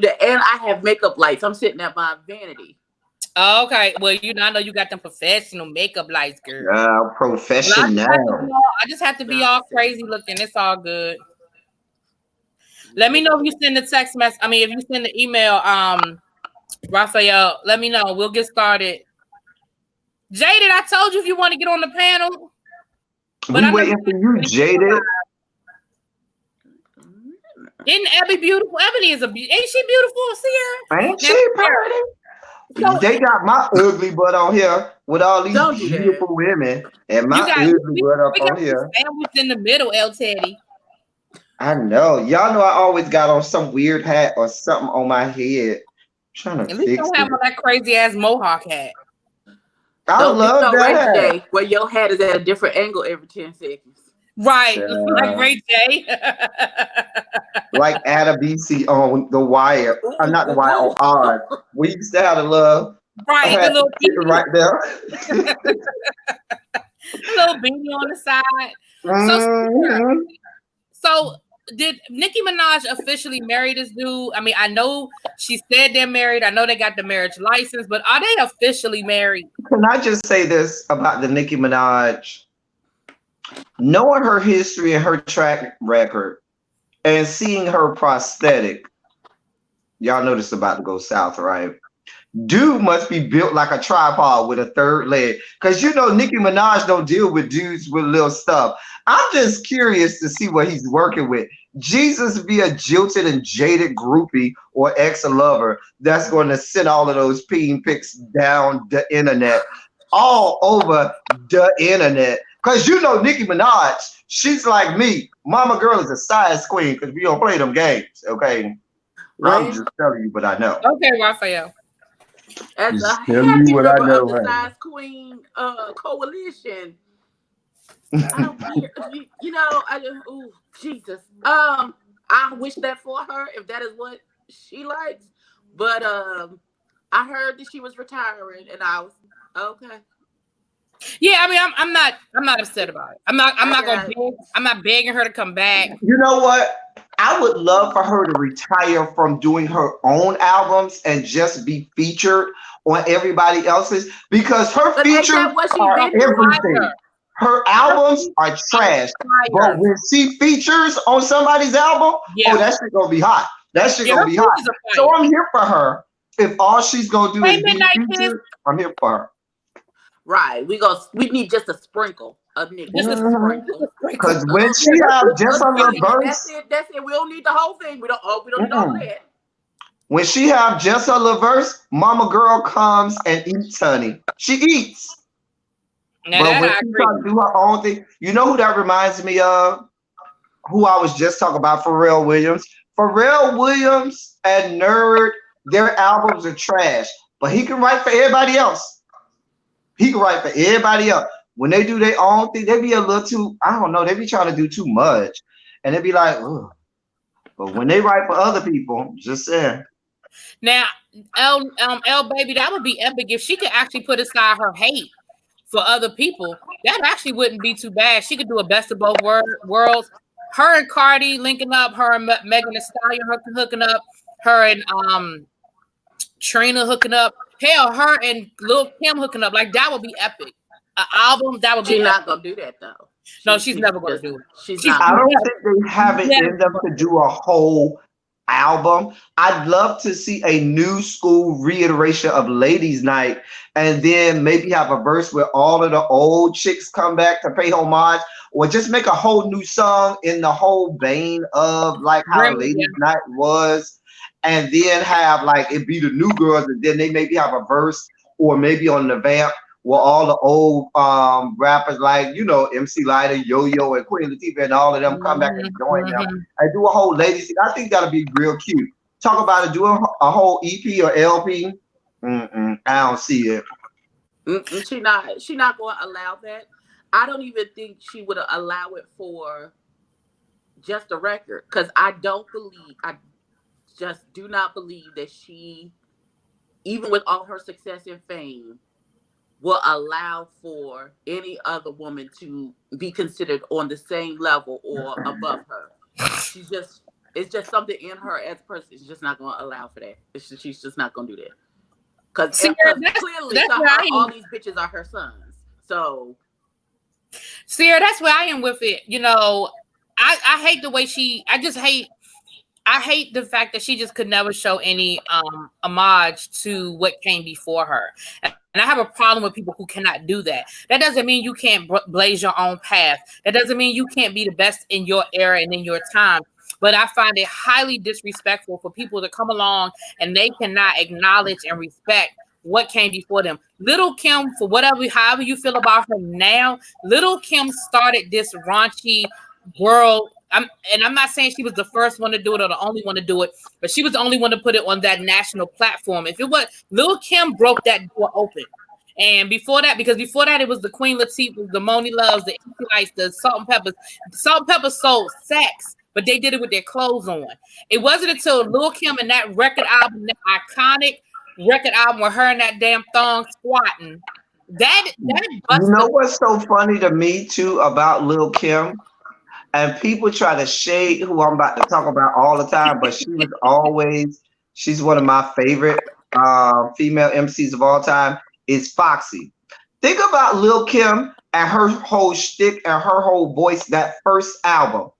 that. And I have makeup lights. I'm sitting at my vanity. Oh, okay. Well, I know you got them professional makeup lights, girl. Professional. I just have to be all crazy looking. It's all good. Let me know if you send the text message. I mean, if you send the email, Raphael, let me know. We'll get started. Jaded, I told you if you want to get on the panel. But I'm waiting for you, Jaded. Isn't Abby beautiful? Ebony is ain't she beautiful, Sierra? Ain't she pretty? They got my ugly butt on here with all these beautiful women, and my ugly butt up on here. Sandwiched in the middle, El Teddy. I know. Y'all know I always got on some weird hat or something on my head. I'm trying to At least fix don't have it. on that crazy ass mohawk hat. I love that. Ray J, where your hat is at a different angle every 10 seconds. Right, like Ray J. Like Adabisi on The Wire. Not The Wire, on Oz. We used to have the love. Right, the little beanie. Right there. Little beanie on the side. Mm-hmm. So did Nicki Minaj officially marry this dude? I mean, I know she said they're married. I know they got the marriage license, but are they officially married? Can I just say this about the Nicki Minaj? Knowing her history and her track record and seeing her prosthetic, y'all know this is about to go south, right? Dude must be built like a tripod with a third leg. Because you know Nicki Minaj don't deal with dudes with little stuff. I'm just curious to see what he's working with. Jesus be a jilted and jaded groupie or ex-lover that's going to send all of those peen pics down the internet, all over the internet. Because you know Nicki Minaj, she's like me. Mama girl is a size queen because we don't play them games, okay? Right. I'm just telling you what I know. Okay, Raphael. As a happy member of the Size Queen coalition, I don't care. You know, Jesus. I wish that for her if that is what she likes. But I heard that she was retiring, and I was okay. Yeah, I mean, I'm not upset about it. I'm not begging her to come back. You know what? I would love for her to retire from doing her own albums and just be featured on everybody else's, because her features are everything. Her albums are trash, but when she features on somebody's album, oh, that shit gonna be hot. That shit gonna be hot. So I'm here for her. If all she's gonna do is be featured, I'm here for her. Right, we need just a sprinkle of niggas. Just a sprinkle. Because when she have just a little verse, that's it. We don't need the whole thing. We don't need all that. When she have just a little verse, mama girl comes and eats, honey. She eats. Now but when she tries to do her own thing, you know who that reminds me of? Who I was just talking about, Pharrell Williams. Pharrell Williams and Nerd, their albums are trash, but he can write for everybody else. He can write for everybody else. When they do their own thing, they be a little too, I don't know, they be trying to do too much. And they be like, ugh. But when they write for other people, just saying. Now, L baby, that would be epic if she could actually put aside her hate for other people. That actually wouldn't be too bad. She could do a best of both worlds. Her and Cardi linking up, her and Megan Thee Stallion hooking up, her and Trina hooking up. Hell, her and Lil Kim hooking up. Like, that would be epic. An album, that would be epic. Not gonna do that though. No, she's never gonna do it. She's not. I don't think they have it in them to do a whole album. I'd love to see a new school reiteration of Ladies Night, and then maybe have a verse where all of the old chicks come back to pay homage, or just make a whole new song in the whole vein of like how Ladies Night was. And then have like it be the new girls, and then they maybe have a verse, or maybe on the vamp where all the old rappers like, you know, MC Lighter, Yo-Yo, and Queen Latifah and all of them come back and join them and do a whole ladies. I think that'll be real cute. Talk about it, doing a whole EP or LP. I don't see it. She not going to allow that. I don't even think she would allow it for just a record, because I just do not believe that she, even with all her success and fame, will allow for any other woman to be considered on the same level or above her. It's just something in her as a person. She's just not going to allow for that. She's just not going to do that. Because clearly all these bitches are her sons. So, Sierra, that's where I am with it. You know, I hate the way I hate the fact that she just could never show any homage to what came before her. And I have a problem with people who cannot do that. That doesn't mean you can't blaze your own path. That doesn't mean you can't be the best in your era and in your time. but I find it highly disrespectful for people to come along and they cannot acknowledge and respect what came before them. Little Kim, for however you feel about her now, Little Kim started this raunchy world. I'm not saying she was the first one to do it or the only one to do it, but she was the only one to put it on that national platform. If it was, Lil Kim broke that door open. And before that, it was the Queen Latifah, the Moni Loves, the MC Lights, the Salt and Peppers. Salt and Peppers sold sex, but they did it with their clothes on. It wasn't until Lil Kim and that record album, that iconic record album with her and that damn thong squatting, that busted. You know what's so funny to me too about Lil Kim? And people try to shade who I'm about to talk about all the time, but she's one of my favorite female MCs of all time, is Foxy. Think about Lil Kim and her whole shtick and her whole voice, that first album.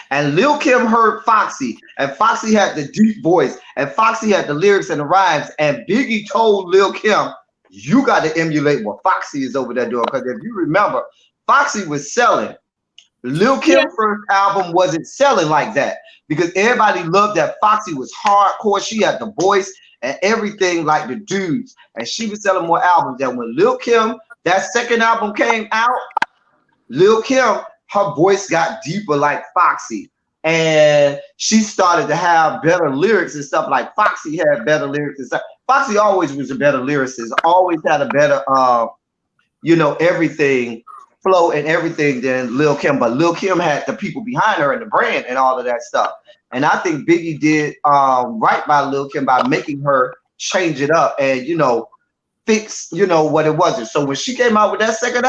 And Lil Kim heard Foxy, and Foxy had the deep voice, and Foxy had the lyrics and the rhymes, and Biggie told Lil Kim, you got to emulate what Foxy is over there doing, because if you remember, Foxy was selling. Lil Kim's first album wasn't selling like that because everybody loved that Foxy was hardcore. She had the voice and everything like the dudes, and she was selling more albums. And when Lil Kim, that second album came out, Lil Kim, her voice got deeper like Foxy, and she started to have better lyrics and stuff. Like Foxy had better lyrics and stuff. Foxy always was a better lyricist, always had a better, everything. Flow and everything than Lil Kim, but Lil Kim had the people behind her and the brand and all of that stuff. And I think Biggie did right by Lil Kim by making her change it up and fix what it wasn't. So when she came out with that second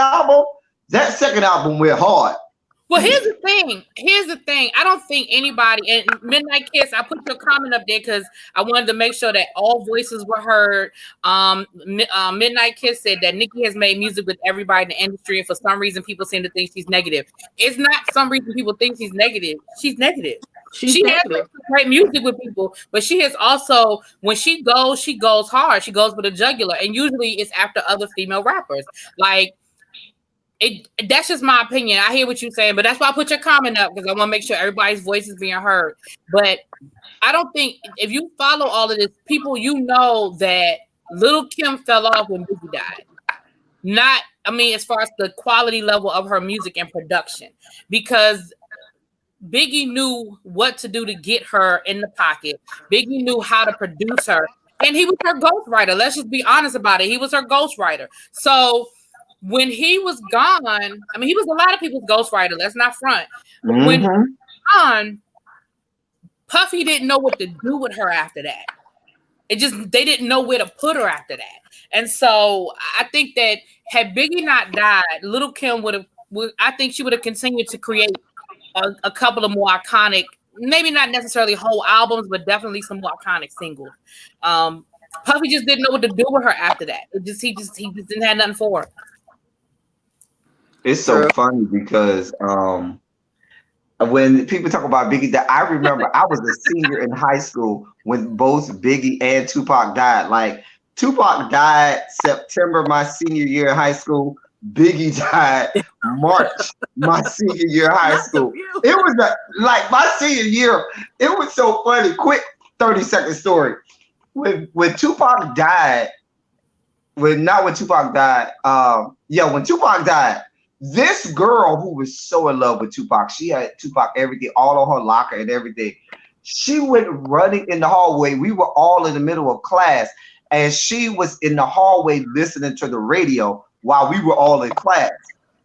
album went hard. Well, here's the thing. I don't think anybody, and Midnight Kiss, I put your comment up there because I wanted to make sure that all voices were heard. Midnight Kiss said that Nicki has made music with everybody in the industry, and for some reason people seem to think she's negative. It's not some reason people think she's negative. She's negative. She has great music with people, but she has also, when she goes hard. She goes with a jugular, and usually it's after other female rappers. Like, that's just my opinion. I hear what you're saying, but that's why I put your comment up, because I want to make sure everybody's voice is being heard. But I don't think, if you follow all of this, people, that Lil Kim fell off when Biggie died. As far as the quality level of her music and production, because Biggie knew what to do to get her in the pocket. Biggie knew how to produce her, and he was her ghostwriter. Let's just be honest about it. He was her ghostwriter. So when he was gone, he was a lot of people's ghostwriter. Let's not front. Mm-hmm. When he was gone, Puffy didn't know what to do with her after that. They didn't know where to put her after that. And so I think that had Biggie not died, Lil Kim would have continued to create a couple of more iconic, maybe not necessarily whole albums, but definitely some more iconic singles. Puffy just didn't know what to do with her after that. He just didn't have nothing for her. It's so funny because when people talk about Biggie, that I remember I was a senior in high school when both Biggie and Tupac died. Like, Tupac died September my senior year in high school. Biggie died March my senior year in high school. It was like my senior year. It was so funny. Quick 30-second story. When Tupac died, when Tupac died, this girl who was so in love with Tupac, she had Tupac everything, all on her locker and everything. She went running in the hallway. We were all in the middle of class, and she was in the hallway listening to the radio while we were all in class.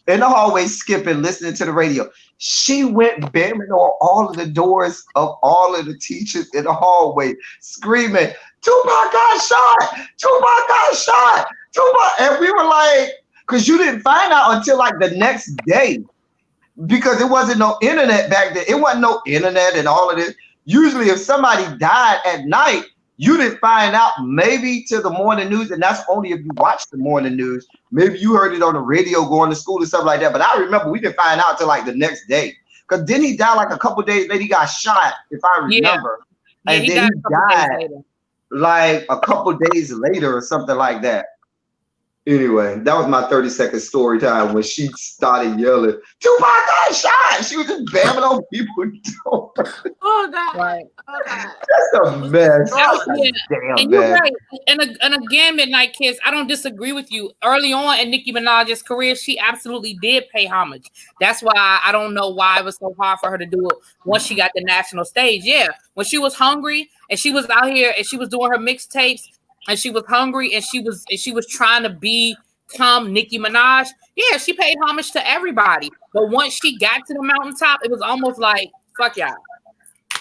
In the hallway, skipping, listening to the radio. She went banging on all of the doors of all of the teachers in the hallway, screaming, "Tupac got shot! Tupac got shot! Tupac!" And we were like, because you didn't find out until like the next day, because it wasn't no internet back then. It wasn't no internet and all of this. Usually if somebody died at night, you didn't find out maybe till the morning news, and that's only if you watched the morning news. Maybe you heard it on the radio going to school or something like that. But I remember we didn't find out till like the next day, because then he died like a couple days later. He got shot, if I remember, and then he died like a couple days later or something like that. Anyway, that was my 30-second story time when she started yelling, Tupac got shot. She was just bamming on people. Oh God. Right. Oh God. That's a mess. Yeah. Damn And you're mess. right. And again, Midnight Kiss, I don't disagree with you. Early on in Nicki Minaj's career, she absolutely did pay homage. That's why I don't know why it was so hard for her to do it once she got the national stage. Yeah, when she was hungry and she was out here and she was doing her mixtapes and she was hungry and she was trying to become Nicki Minaj. Yeah, she paid homage to everybody. But once she got to the mountaintop, it was almost like, fuck y'all.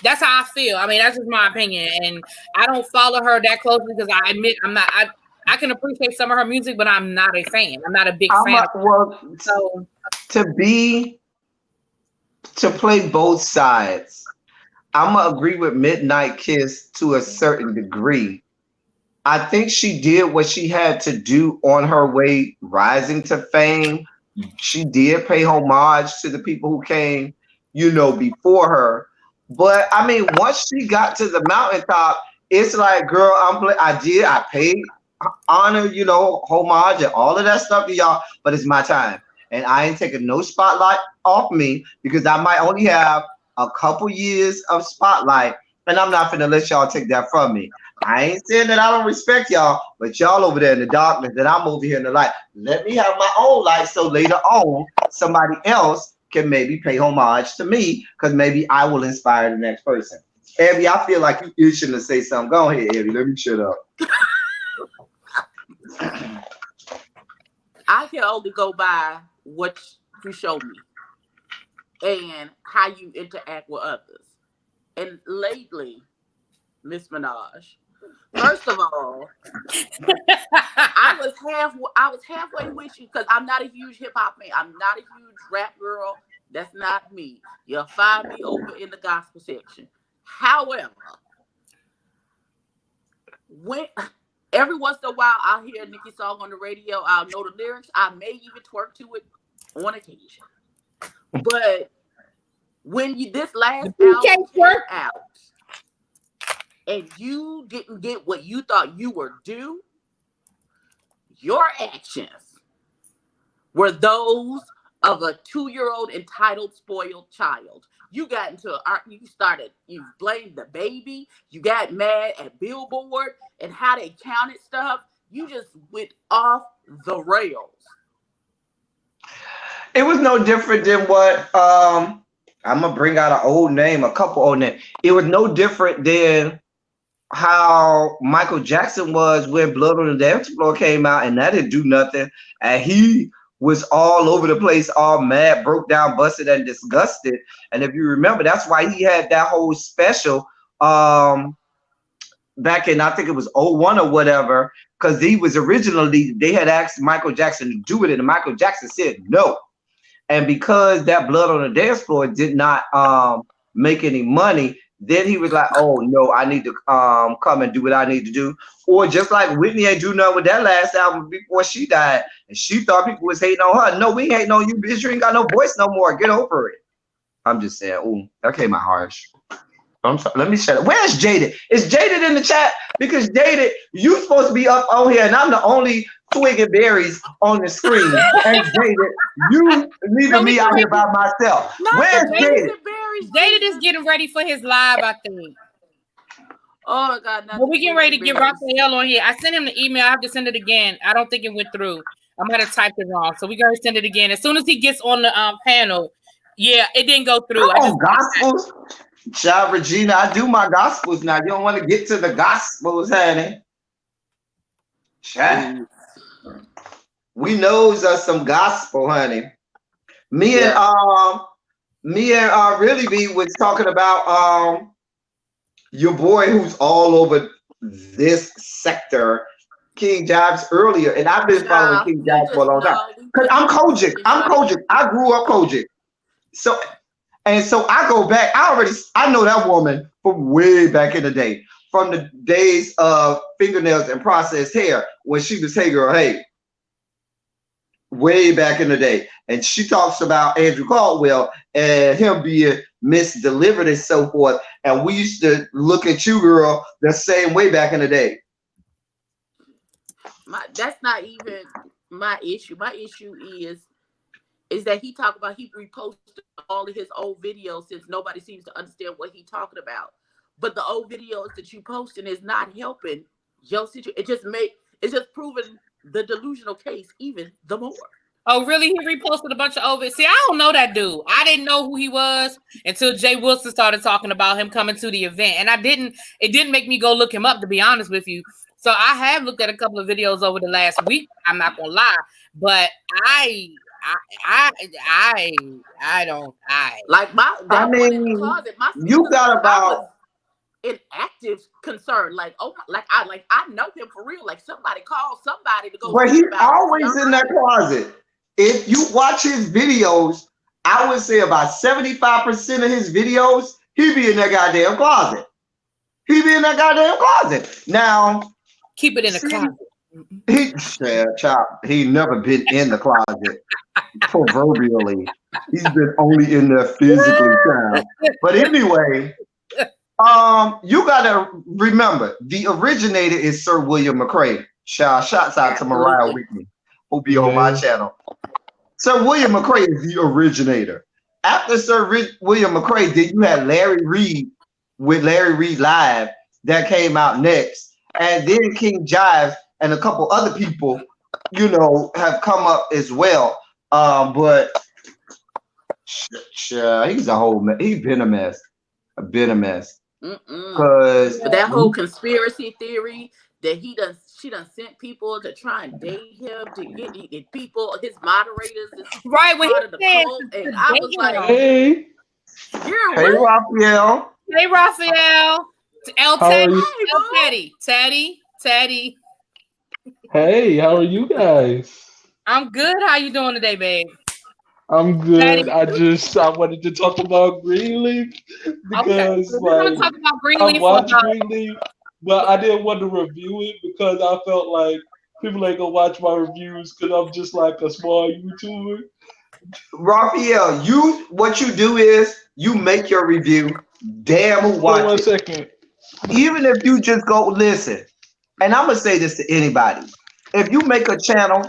That's how I feel. I mean, that's just my opinion. And I don't follow her that closely because I admit I can appreciate some of her music, but I'm not a fan. I'm not a big fan. So to play both sides, I'm gonna agree with Midnight Kiss to a certain degree. I think she did what she had to do on her way rising to fame. She did pay homage to the people who came, before her. But I mean, once she got to the mountaintop, it's like, girl, I paid honor, homage and all of that stuff to y'all, but it's my time. And I ain't taking no spotlight off me because I might only have a couple years of spotlight, and I'm not gonna let y'all take that from me. I ain't saying that I don't respect y'all, but y'all over there in the darkness and I'm over here in the light. Let me have my own light so later on somebody else can maybe pay homage to me because maybe I will inspire the next person. Abby, I feel like you itching to say something. Go ahead, Abby. Let me shut up. I can only go by what you show me and how you interact with others. And lately, Miss Minaj, first of all, I was halfway with you because I'm not a huge hip hop fan. I'm not a huge rap girl. That's not me. You'll find me over in the gospel section. However, when every once in a while I'll hear a Nicki song on the radio, I'll know the lyrics. I may even twerk to it on occasion. But when this last album came out and you didn't get what you thought you were due, your actions were those of a 2-year-old entitled, spoiled child. You got into you blamed the baby, you got mad at Billboard and how they counted stuff. You just went off the rails. It was no different than what I'm gonna bring out a couple old names. It was no different than how Michael Jackson was when Blood on the Dance Floor came out, and that didn't do nothing. And he was all over the place, all mad, broke down, busted, and disgusted. And if you remember, that's why he had that whole special back in, I think it was 01 or whatever, because they had asked Michael Jackson to do it, and Michael Jackson said no. And because that Blood on the Dance Floor did not make any money, then he was like, oh no, I need to come and do what I need to do. Or just like Whitney ain't do nothing with that last album before she died, and she thought people was hating on her. No, we ain't hating on you, bitch. You ain't got no voice no more. Get over it. I'm just saying, ooh, that came out harsh. I'm sorry. Let me shut up. Where's Jaded? Is Jaded in the chat? Because Jaded, you supposed to be up on here, and I'm the only twig and berries on the screen. And Jaded, you leaving me out here by myself. Where's Jaded? Jaded is getting ready for his live, I think. Oh my God! But we getting ready to get Raphael on here. I sent him the email. I have to send it again. I don't think it went through. I might have typed it wrong, so we gotta send it again as soon as he gets on the panel. Yeah, it didn't go through. Gospels. Child Regina, I do my gospels now. You don't want to get to the gospels, honey. Child. We knows us some gospel, honey. Me and Really B was talking about your boy who's all over this sector, King Jives, earlier, and I've been following King Jives for a long time. Because I'm Kojic. I grew up Kojic. So I go back. I know that woman from way back in the day, from the days of fingernails and processed hair when she was Hey Girl Hey. Way back in the day. And she talks about Andrew Caldwell and him being misdelivered and so forth. And we used to look at you, girl, the same way back in the day. That's not even my issue is that he talked about he reposted all of his old videos since nobody seems to understand what he's talking about. But the old videos that you posting is not helping your situation. It's just proving the delusional case even the more. Oh, really? He reposted a bunch of over. See, I don't know that dude. I didn't know who he was until Jay Wilson started talking about him coming to the event. And it didn't make me go look him up, to be honest with you. So I have looked at a couple of videos over the last week. I'm not gonna lie, but I don't. Like one in the closet. My you got about an active concern. Like, oh, I know him for real. Like somebody called somebody to go. But he's always in that closet. If you watch his videos, I would say about 75% of his videos, he be in that goddamn closet. He be in that goddamn closet. Now, keep it in the closet. He never been in the closet proverbially. He's been only in there physically. But anyway, you gotta remember the originator is Sir William McCrae. Shouts out to Mariah Whitney, who'll be on my channel. Sir William McCrae is the originator. After Sir William McCrae, then you had Larry Reed with Larry Reed Live that came out next, and then King Jive and a couple other people, have come up as well. But he's a whole mess. He's been a mess. Because that whole conspiracy theory that she done sent people to try and date him to get people, his moderators, right? When he said, and I was like, hey Raphael. Hey Raphael. Teddy. Hey, how are you guys? I'm good. How you doing today, babe? I'm good. I wanted to talk about Greenleaf because talk about Greenleaf. I watched Greenleaf, but I didn't want to review it because I felt like people ain't gonna watch my reviews because I'm just like a small YouTuber. Raphael, what you do is you make your review. Damn who watch it. 1 second. Even if you just go listen, and I'm gonna say this to anybody: if you make a channel,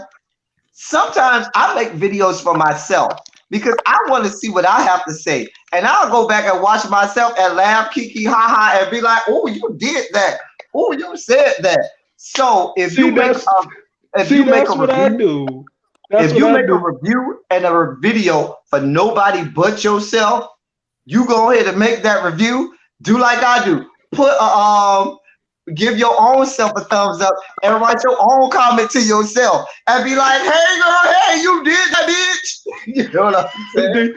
sometimes I make videos for myself because I want to see what I have to say, and I'll go back and watch myself and laugh, kiki, ha ha, and be like, "Oh, you did that! Oh, you said that!" So if you make a review and a video for nobody but yourself, you go ahead and make that review. Do like I do. Put give your own self a thumbs up and write your own comment to yourself and be like, "Hey girl, hey, you did that, bitch." You know what I'm saying?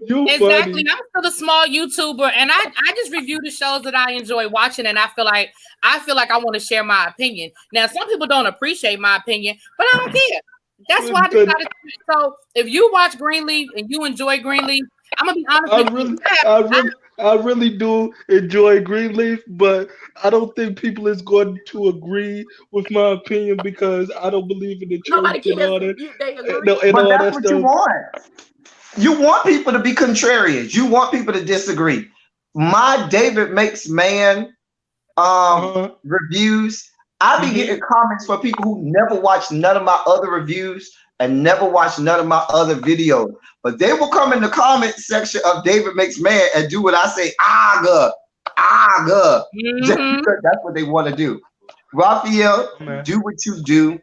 Exactly. I'm still a small YouTuber, and I just review the shows that I enjoy watching, and I feel like I want to share my opinion. Now, some people don't appreciate my opinion, but I don't care. That's why I decided to. So, if you watch Greenleaf and you enjoy Greenleaf, I'm gonna be honest with you. I really do enjoy Greenleaf, but I don't think people is going to agree with my opinion because I don't believe in the church and all that. But that's what you want. You want people to be contrarians. You want people to disagree. My David Makes Man reviews, I be getting comments for people who never watched none of my other reviews and never watched none of my other videos. But they will come in the comment section of David Makes Man and do what I say, God. Just because that's what they want to do. Raphael, do what you do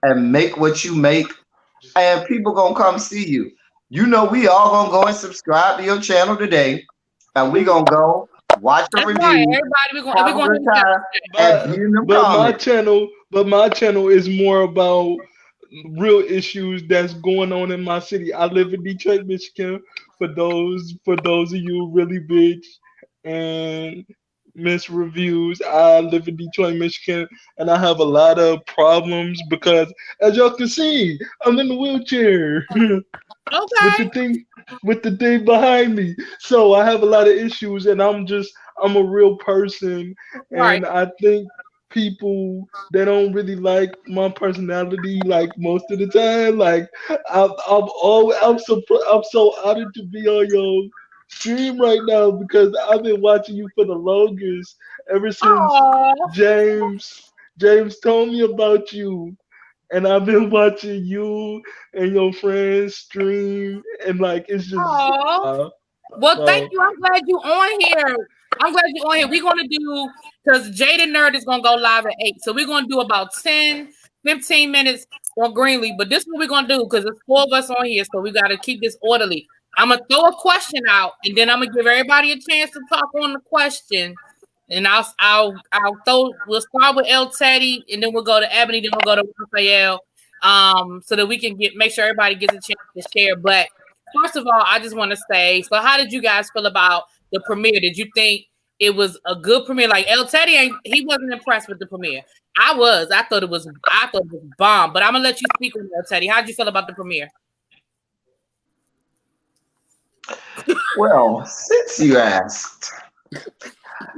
and make what you make, and people gonna come see you. We all gonna go and subscribe to your channel today, and we gonna go watch the review. Right. Everybody, but my channel is more about real issues that's going on in my city. I live in Detroit, Michigan. For those of you really big and miss reviews, I live in Detroit, Michigan, and I have a lot of problems because, as y'all can see, I'm in the wheelchair. Okay. with the thing behind me. So I have a lot of issues, and I'm a real person, and I think people, they don't really like my personality like most of the time. Like I'm so honored to be on your stream right now because I've been watching you for the longest, ever since James told me about you. and I've been watching you and your friends stream, and like it's just Oh, well, thank so you. I'm glad you on here. I'm glad you on here. We're gonna do because Jada Nerd is gonna go live at 8. So we're gonna do about 10, 15 minutes on Greenleaf. But this is what we're gonna do because there's 4 of us on here, so we gotta keep this orderly. I'm gonna throw a question out, and then I'm gonna give everybody a chance to talk on the question. And we'll start with El Teddy, and then we'll go to Ebony, then we'll go to Raphael. So that we can make sure everybody gets a chance to share. But first of all, I just want to say, so how did you guys feel about the premiere? Did you think it was a good premiere? Like El Teddy, he wasn't impressed with the premiere. I was. I thought it was bomb. But I'm gonna let you speak on El Teddy. How did you feel about the premiere? Well, since you asked,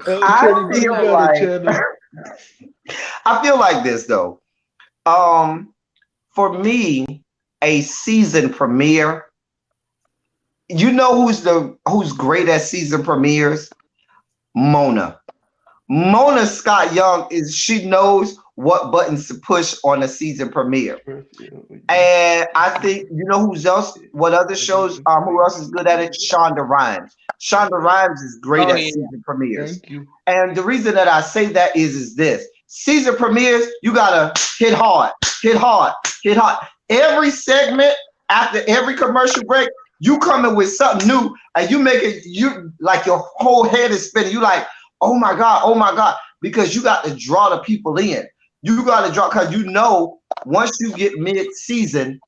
El I Teddy, what you feel got a like channel? I feel like this though. For me, a season premiere. You know who's great at season premieres? Mona. Mona Scott Young she knows what buttons to push on a season premiere. And I think what other shows, who else is good at it? Shonda Rhimes. Shonda Rhimes is great at season premieres. Thank you. And the reason that I say that is this. Season premieres, you gotta hit hard, hit hard, hit hard. Every segment, after every commercial break, you coming with something new, and you make it, you like your whole head is spinning. You like, oh my God, because you got to draw the people in. You got to draw, because once you get mid-season,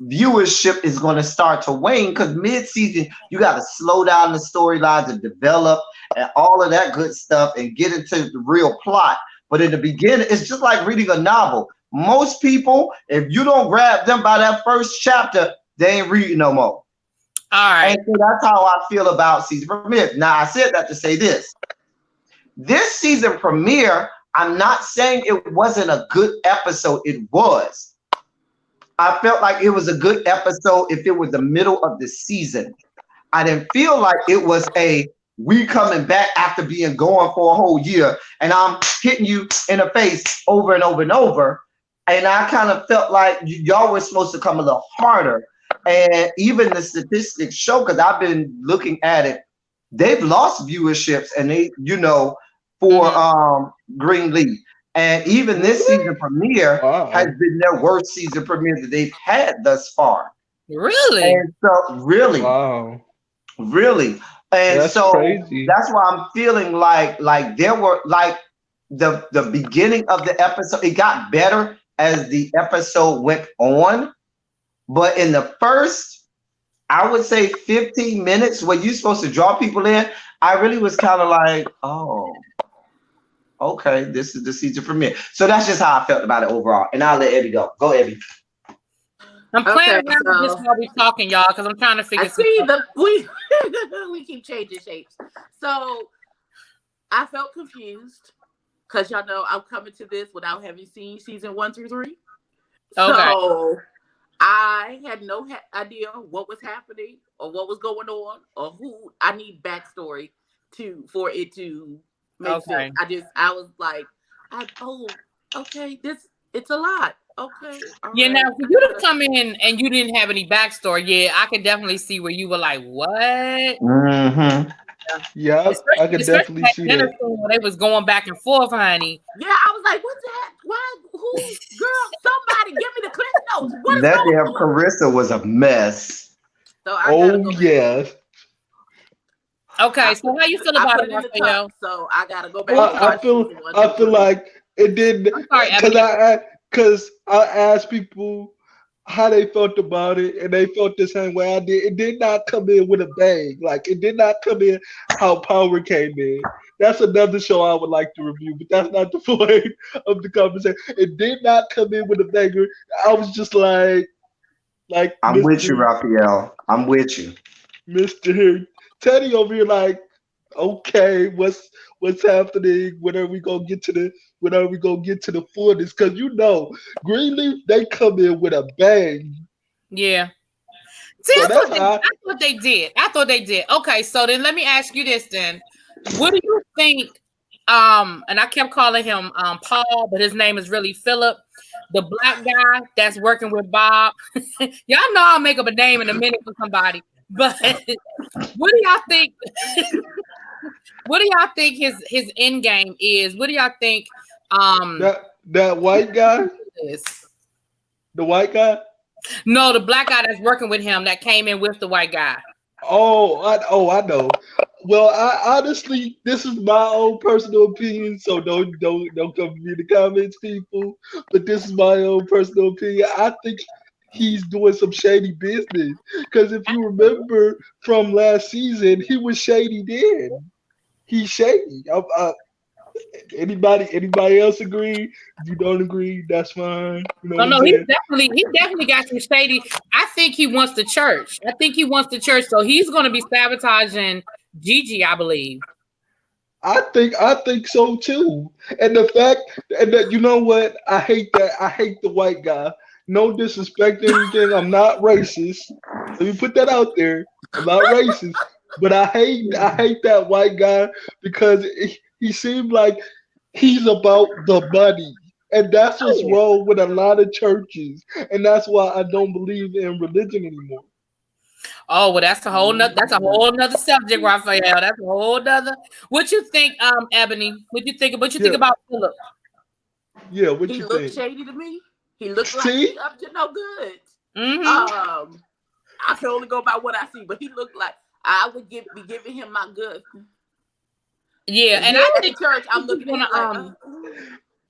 viewership is going to start to wane, because mid-season, you got to slow down the storylines and develop and all of that good stuff and get into the real plot. But in the beginning, it's just like reading a novel. Most people, if you don't grab them by that first chapter, they ain't reading no more. All right. And so that's how I feel about season premiere. Now, I said that to say this. This season premiere, I'm not saying it wasn't a good episode. It was. I felt like it was a good episode if it was the middle of the season. I didn't feel like it was we coming back after being gone for a whole year, and I'm hitting you in the face over and over and over. And I kind of felt like y'all were supposed to come a little harder. And even the statistics show, because I've been looking at it, they've lost viewerships, and they, for Greenleaf. And even this season premiere has been their worst season premiere that they've had thus far. Really? And so, really. Wow. Really. And That's so crazy. that's why I'm feeling like there were like the beginning of the episode, it got better as the episode went on. But in the first, I would say 15 minutes when you're supposed to draw people in, I really was kind of like, oh, okay, this is the season premiere. So that's just how I felt about it overall. And I'll let Eddie go. Go, Eddie. I'm playing around with this while we're talking, y'all, because I'm trying to figure we keep changing shapes. So I felt confused because y'all know I'm coming to this without having seen season 1 through 3. Okay. So I had no idea what was happening or what was going on or who. I need backstory for it to make sense. I was like, okay, it's a lot. Okay. Yeah, right. Now for you to come in and you didn't have any backstory, yeah, I could definitely see where you were like, what? Mm-hmm. Yeah, I could definitely see that. They was going back and forth, honey. Yeah, I was like, what's that? Why? Who? Girl, somebody give me the clip notes. What is that going damn on? Carissa was a mess. So I gotta go back. Yeah. Okay, so how you feel about it, Raphael? So I gotta go back. I feel like it didn't, because I asked people how they felt about it, and they felt the same way I did. It did not come in with a bang. Like, it did not come in how Power came in. That's another show I would like to review, but that's not the point of the conversation. It did not come in with a banger. I was just like I'm with you, Raphael. I'm with you. Mr. Teddy over here like, okay, what's happening? When are we gonna get to the fullness? Because Greenleaf, they come in with a bang. Yeah. See, so I thought they did. Okay, so then let me ask you this then. What do you think? And I kept calling him Paul, but his name is really Philip. the black guy that's working with Bob. Y'all know I'll make up a name in a minute for somebody. But what do y'all think? What do y'all think his end game is? What do y'all think? That white guy is? The white guy? No, the black guy that's working with him that came in with the white guy. I know. Well, I honestly, this is my own personal opinion, so don't come for me in the comments, people. But this is my own personal opinion. I think he's doing some shady business because if you remember from last season, he was shady then. He's shady. Anybody else agree? If you don't agree, that's fine. You know No, he definitely got some shady. I think he wants the church. So he's going to be sabotaging Gigi, I believe. I think so too. And the fact that you know what? I hate the white guy. No disrespect or anything. I'm not racist. Let me put that out there. I'm not racist. But I hate that white guy because he seemed like he's about the money. And that's what's wrong with a lot of churches. And that's why I don't believe in religion anymore. Oh, well, that's a whole nother subject, Raphael. That's a whole nother. What you think, Ebony? What you think about Philip? Yeah, what he you looked think? shady to me. He looked like he up to no good. Mm-hmm. I can only go by what I see, but he looked like I would be giving him my good. Yeah, and I I think church. I'm looking at him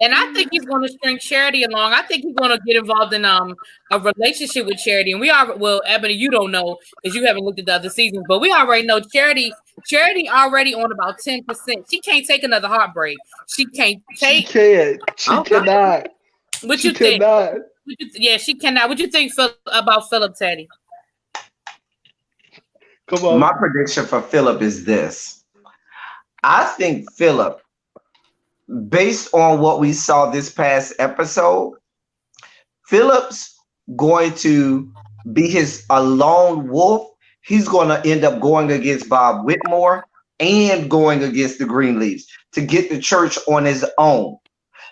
and I think he's going to string Charity along. I think he's going to get involved in a relationship with Charity. And Ebony, you don't know because you haven't looked at the other seasons, but we already know Charity already on about 10%. She can't take another heartbreak. She can't take. She can't. She cannot. What she you think? Cannot. Yeah, she cannot. What you think about Philip, Teddy? Come on. My prediction for Philip is this. I think Philip, based on what we saw this past episode, Philip's going to be a lone wolf. He's going to end up going against Bob Whitmore and going against the Greenleafs to get the church on his own.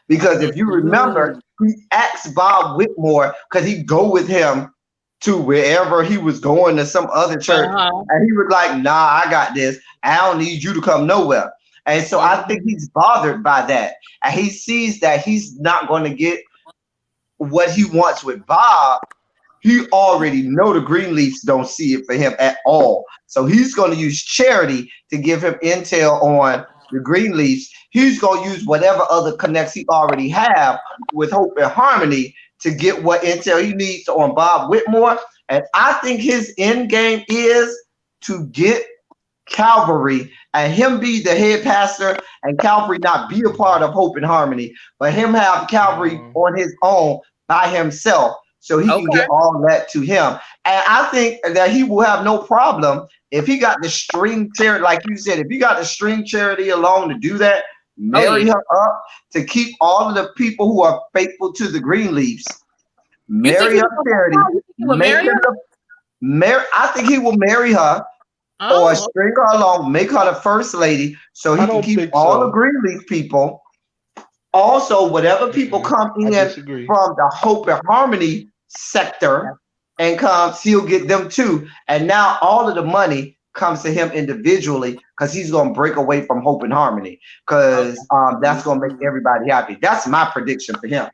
Because if you remember, he asked Bob Whitmore, because he'd go with him to wherever he was going to some other church. And he was like, nah, I got this. I don't need you to come nowhere. And so I think he's bothered by that. And he sees that he's not going to get what he wants with Bob. He already know the Greenleafs don't see it for him at all. So he's going to use Charity to give him intel on the Greenleafs. He's going to use whatever other connects he already have with Hope and Harmony to get what intel he needs on Bob Whitmore. And I think his end game is to get Calvary and him be the head pastor and Calvary not be a part of Hope and Harmony, but him have Calvary on his own by himself so he can get all that to him. And I think that he will have no problem if he got the string Charity, like you said, if he got the string Charity along to do that, marry her up to keep all of the people who are faithful to the Greenleafs. Marry up Charity. I think he will marry her. Or string her along, make her the first lady, so he can keep all the Greenleaf people. Also, whatever people come in from the Hope and Harmony sector and comes, he'll get them too. And now all of the money comes to him individually because he's going to break away from Hope and Harmony because that's going to make everybody happy. That's my prediction for him.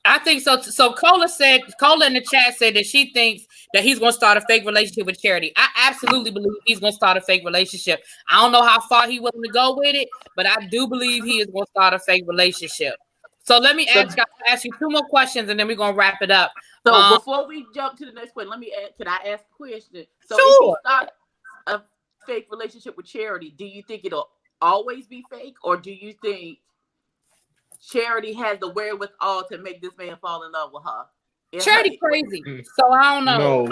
I think so. So Cola in the chat said that she thinks that he's going to start a fake relationship with Charity. I absolutely believe he's going to start a fake relationship. I don't know how far he willing to go with it, but I do believe he is going to start a fake relationship. So let me ask you two more questions, and then we're going to wrap it up. So before we jump to the next point, can I ask a question? So sure. If he start a fake relationship with Charity, do you think it'll always be fake, or do you think Charity has the wherewithal to make this man fall in love with her? Charity crazy, so I don't know.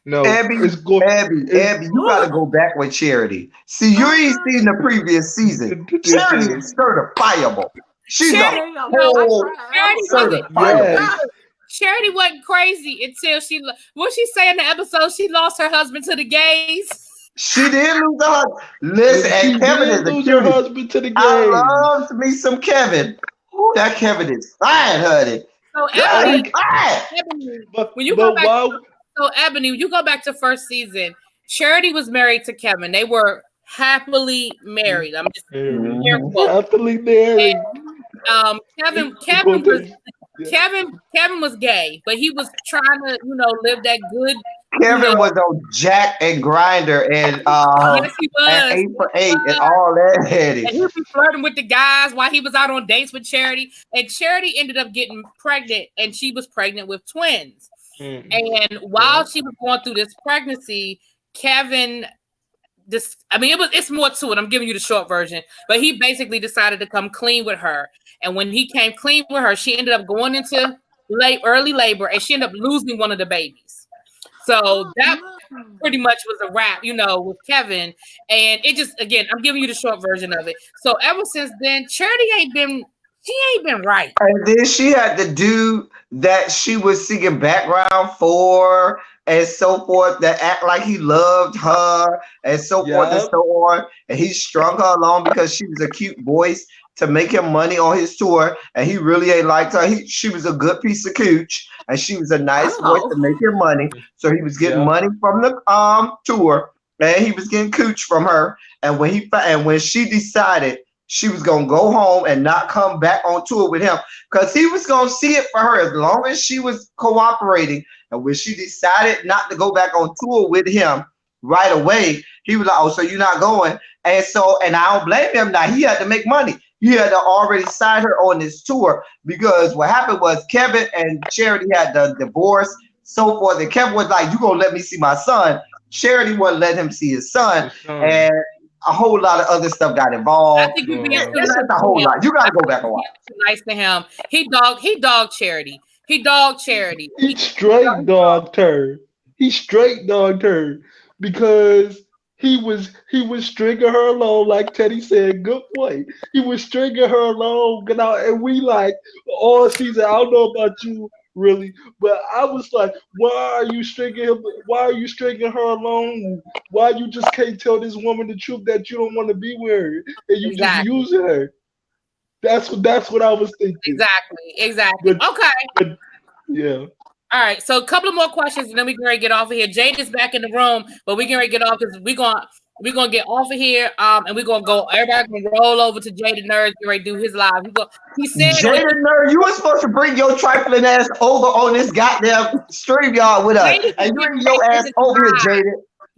No, Abby, you got to go back with Charity. See, you ain't seen the previous season. Charity is certifiable. She's certifiable. Charity wasn't crazy until what she say in the episode? She lost her husband to the gays. She did lose her husband. Listen, and Kevin is a cutie. Her husband to the gays. I love me some Kevin. Ooh, that Kevin is fine, honey. So God, Ebony, he fine. Ebony, But when you go back, why? so Ebony, when you go back to first season, Charity was married to Kevin. They were happily married. I'm just air quotes. Happily married. Kevin, In quotation. Yeah. Kevin was gay, but he was trying to, live that good, Kevin was on Jack and Grinder yes, he and was. 8 for 8 and all that had And it. he was flirting with the guys while he was out on dates with Charity. And Charity ended up getting pregnant, and she was pregnant with twins. And while she was going through this pregnancy, Kevin, it's more to it. I'm giving you the short version, but he basically decided to come clean with her. And when he came clean with her, she ended up going into early labor, and she ended up losing one of the babies. So that pretty much was a wrap, with Kevin. And it just, again, I'm giving you the short version of it. So ever since then, Charity ain't been right. And then she had the dude that she was singing background for and so forth that act like he loved her and so forth and so on. And he strung her along because she was a cute voice to make him money on his tour. And he really ain't liked her. She was a good piece of cooch and she was a nice voice to make him money. So he was getting money from the tour and he was getting cooch from her. And when she decided she was going to go home and not come back on tour with him because he was going to see it for her as long as she was cooperating. And when she decided not to go back on tour with him right away, he was like, oh, so you're not going? And I don't blame him. Now, he had to make money. He had to already sign her on this tour because what happened was Kevin and Charity had the divorce, so forth. And Kevin was like, you going to let me see my son. Charity wouldn't let him see his son. And a whole lot of other stuff got involved. I think you're being too nice a whole lot. You gotta go back and watch. Too nice to him. He dogged Charity. He dogged Charity. He straight dogged her. He straight dogged her because he was stringing her along, like Teddy said. Good point. He was stringing her along, and we like all season. I don't know about you, really, but I was like, why are you stringing him? Why are you stringing her along? Why you just can't tell this woman the truth that you don't want to be with her and you just using her? That's what I was thinking. Exactly. Okay. Yeah. All right. So a couple of more questions and then we can ready to get off of here. Jade is back in the room, but we can ready to get off because we're gonna get off of here. And we're gonna go. Everybody can roll over to Jade the Nerd. Get ready to do his live. He said, Jade the Nerd, you were supposed to bring your trifling ass over on this goddamn stream yard with us, and you bring your ass over here, Jade.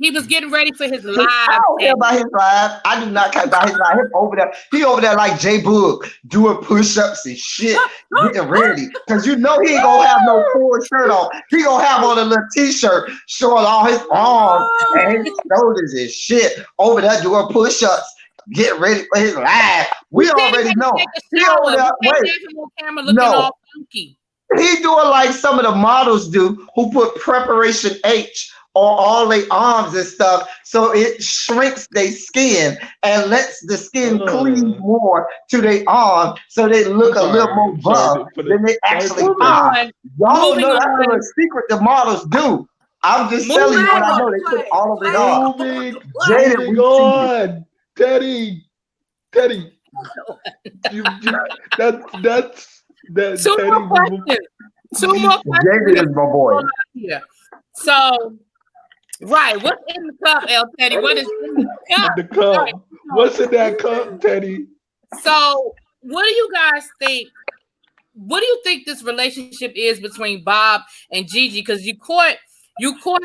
He was getting ready for his live. I don't care about his live. I do not care about his live. Him over there. He over there like J Boog doing push-ups and shit, getting ready. Because he ain't gonna have no full shirt on. He gonna have on a little t-shirt showing all his arms and his shoulders and shit. Over there doing push-ups. Get ready for his live. We already know. He over there. Wait. No. He doing like some of the models do who put preparation H on all their arms and stuff, so it shrinks their skin and lets the skin cleave more to their arm, so they look a little more buff than they actually are. Y'all know that's a little secret the models do. I'm just telling you what I know. They put all of it on. Moving on, Teddy. That's Two more questions. David is my boy. So. Right, what's in the cup, L. Teddy? What is in the cup? The cup. Right. What's in that cup, Teddy? So, what do you guys think? What do you think this relationship is between Bob and Gigi? Because you caught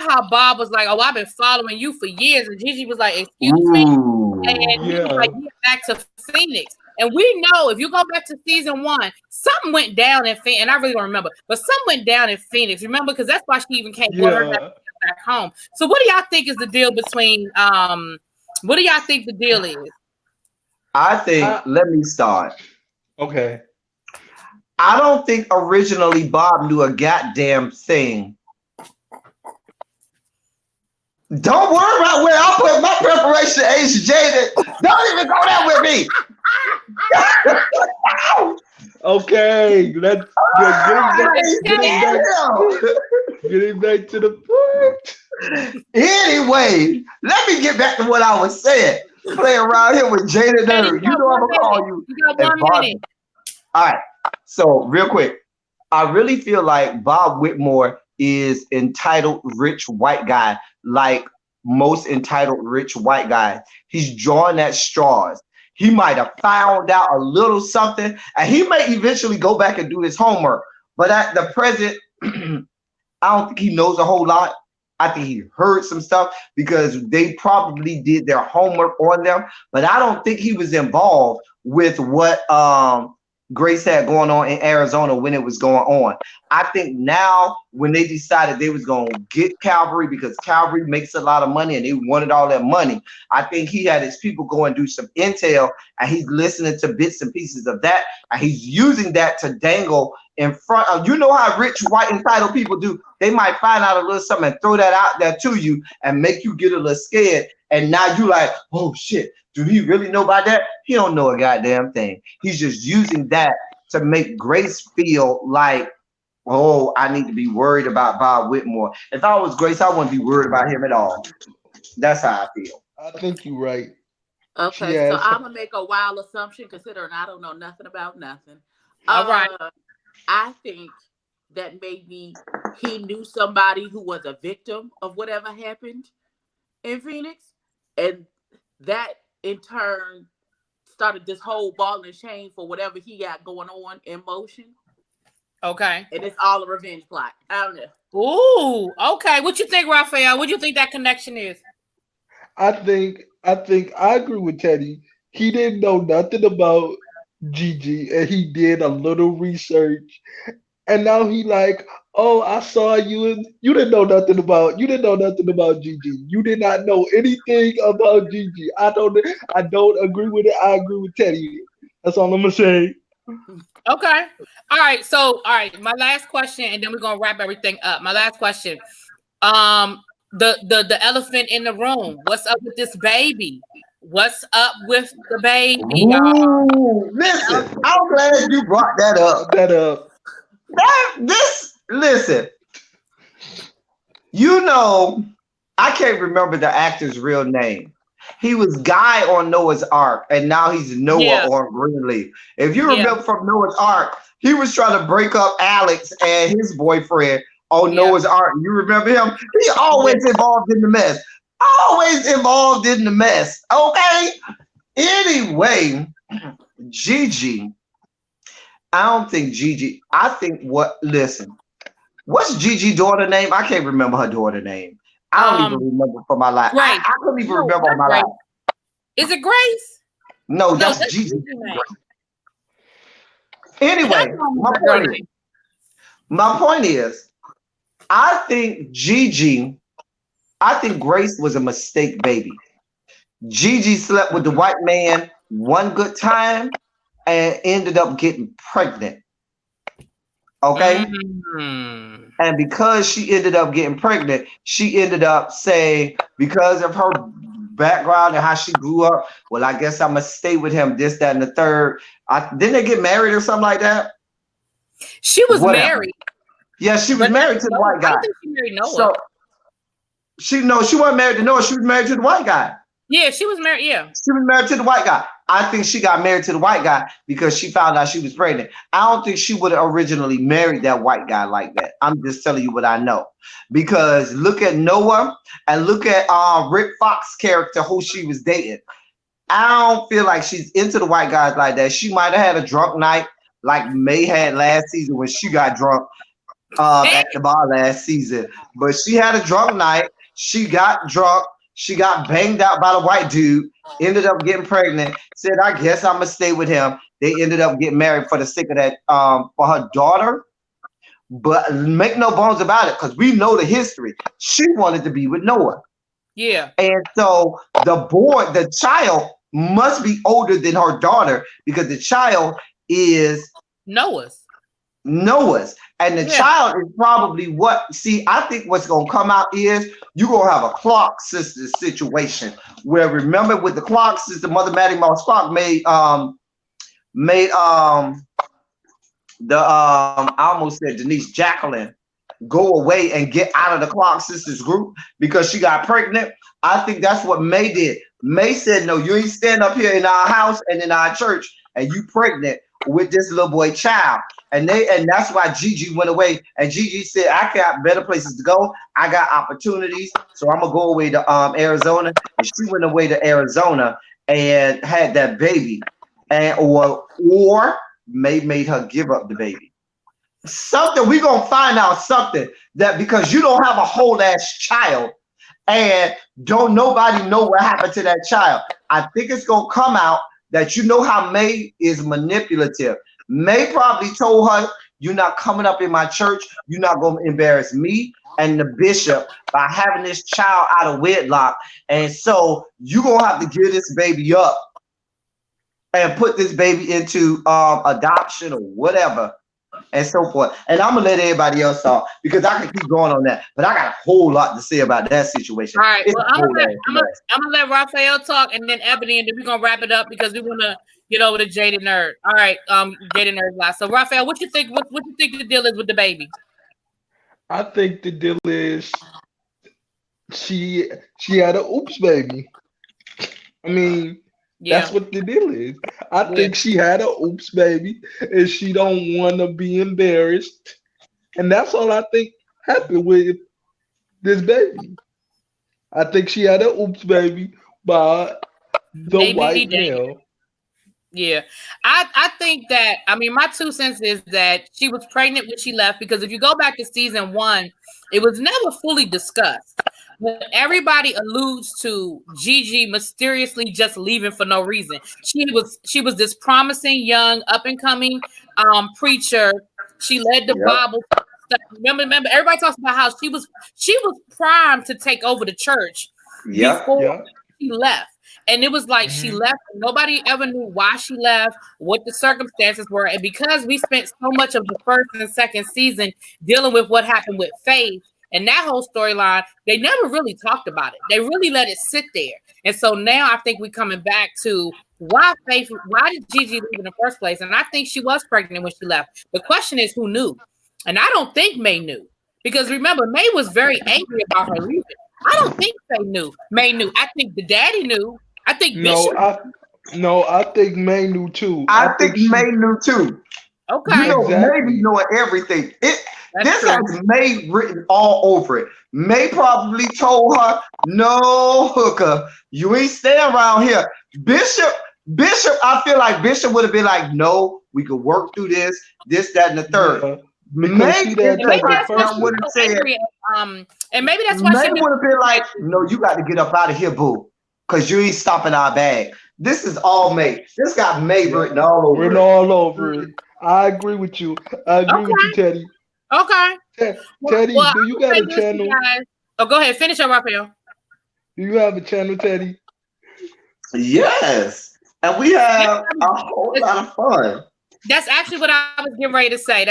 how Bob was like, "Oh, I've been following you for years," and Gigi was like, "Excuse me," and he was like, "Get back to Phoenix." And we know if you go back to season 1, something went down in Phoenix, and I really don't remember, but something went down in Phoenix. Remember, because that's why she even came back home. So what do y'all think is the deal between what do y'all think the deal is? I think let me start. Okay. I don't think originally Bob knew a goddamn thing. Don't worry about where I put my preparation age, Jada. Don't even go there with me. Okay, let's getting back to the point. Anyway, let me get back to what I was saying. Play around here with Jada Nerd. You know I'm gonna call you. You got 1 minute. All right. So real quick, I really feel like Bob Whitmore is entitled rich white guy, like most entitled rich white guys. He's drawing at straws. He might have found out a little something, and he may eventually go back and do his homework. But at the present, I don't think he knows a whole lot. I think he heard some stuff because they probably did their homework on them, but I don't think he was involved with what Grace had going on in Arizona when it was going on. I think now when they decided they was going to get Calvary because Calvary makes a lot of money and they wanted all that money, I think he had his people go and do some intel and he's listening to bits and pieces of that and he's using that to dangle in front of, you know how rich white entitled people do. They might find out a little something and throw that out there to you and make you get a little scared. And now you like, oh shit, do he really know about that? He don't know a goddamn thing. He's just using that to make Grace feel like, oh, I need to be worried about Bob Whitmore. If I was Grace, I wouldn't be worried about him at all. That's how I feel. I think you're right. Okay, so I'm gonna make a wild assumption considering I don't know nothing about nothing. All right. I think that maybe he knew somebody who was a victim of whatever happened in Phoenix, and that in turn started this whole ball and chain for whatever he got going on in motion. Okay. And it's all a revenge plot. I don't know. Ooh, okay. What you think, Raphael? What do you think that connection is? I think I agree with Teddy. He didn't know nothing about Gigi, and he did a little research, and now he like, oh, I saw you, and you didn't know nothing about Gigi. You did not know anything about Gigi. I don't agree with it. I agree with Teddy. That's all I'm gonna say. Okay. All right. So, all right. My last question, and then we're gonna wrap everything up. My last question. The elephant in the room. What's up with this baby? What's up with the baby, y'all? Ooh, listen, I'm glad you brought that up. Listen. You know, I can't remember the actor's real name. He was Guy on Noah's Ark, and now he's Noah on Greenleaf. If you remember from Noah's Ark, he was trying to break up Alex and his boyfriend on Noah's Ark. You remember him? He always involved in the mess. Okay. Anyway, Gigi. I don't think Gigi. I think what's Gigi's daughter name? I can't remember her daughter name. I don't even remember for my life. I couldn't even remember my life. Is it Grace? No, that's Gigi. Anyway, my point is, I think Grace was a mistake baby. Gigi slept with the white man one good time and ended up getting pregnant. Okay? Mm-hmm. And because she ended up getting pregnant, she ended up saying, because of her background and how she grew up, well, I guess I'm going to stay with him, this, that, and the third. Didn't they get married or something like that? She was married. Yeah, she was married to the white guy. I think she married Noah. So, she wasn't married to Noah. She was married to the white guy. Yeah, she was married. Yeah. She was married to the white guy. I think she got married to the white guy because she found out she was pregnant. I don't think she would have originally married that white guy like that. I'm just telling you what I know. Because look at Noah and look at Rick Fox's character who she was dating. I don't feel like she's into the white guys like that. She might have had a drunk night like May had last season when she got drunk at the bar last season. But she had a drunk night. She got drunk. She got banged out by the white dude, ended up getting pregnant, said, I guess I'm going to stay with him. They ended up getting married for the sake of that, for her daughter. But make no bones about it, because we know the history. She wanted to be with Noah. Yeah. And so the child must be older than her daughter because the child is Noah's. And the child is probably I think what's going to come out is you're going to have a Clark sister situation where, remember with the Clark sister, Mother Maddie Moss Clark made I almost said Denise Jacqueline go away and get out of the Clark sisters group because she got pregnant. I think that's what May did. May said, no, you ain't stand up here in our house and in our church and you pregnant with this little boy child. And that's why Gigi went away. And Gigi said, I got better places to go. I got opportunities. So I'm gonna go away to Arizona. And she went away to Arizona and had that baby. And or made her give up the baby. Something we gonna find out something that because you don't have a whole ass child and don't nobody know what happened to that child. I think it's gonna come out that you know how May is manipulative. May probably told her, you're not coming up in my church, you're not gonna embarrass me and the bishop by having this child out of wedlock. And so you're gonna have to give this baby up and put this baby into adoption or whatever. And so forth. And I'm gonna let everybody else talk because I can keep going on that, but I got a whole lot to say about that situation. All right, well, I'm gonna let Raphael talk and then Ebony, and then we're gonna wrap it up because we wanna get over to Jaded Nerd. All right, Jaded Nerd last. So Raphael, what you think? What you think the deal is with the baby? I think the deal is she had a oops baby. I mean, that's what the deal is. I think she had a oops baby and she don't want to be embarrassed. And that's all I think happened with this baby. I think she had a oops baby by the white male. Yeah. I think that, I mean, my 2 cents is that she was pregnant when she left because if you go back to season 1, it was never fully discussed. But everybody alludes to Gigi mysteriously just leaving for no reason. She was this promising young up and coming preacher. She led the Bible stuff. Remember, everybody talks about how she was primed to take over the church before she left. And it was like she left. Nobody ever knew why she left, what the circumstances were. And because we spent so much of the first and second season dealing with what happened with Faith, and that whole storyline, they never really talked about it. They really let it sit there. And so now I think we're coming back to why did Gigi leave in the first place? And I think she was pregnant when she left. The question is who knew? And I don't think May knew. Because remember, May was very angry about her leaving. I don't think May knew. I think the daddy knew. I think Bishop. I think May knew too. I think May knew too. Okay. You know, May be knowing everything. This has May written all over it. May probably told her, no, hooker, you ain't staying around here. Bishop, I feel like Bishop would have been like, no, we could work through this, that, and the third. Yeah. May would have said, and maybe that's why May would have been like, no, you got to get up out of here, boo, because you ain't stopping our bag. This is all May. This got May written all over it. All over it. I agree with you. I agree with you, Teddy. Okay. Teddy, do you got a channel? Oh, go ahead. Finish up, Raphael. Do you have a channel, Teddy? Yes. And we have a whole lot of fun. That's actually what I was getting ready to say.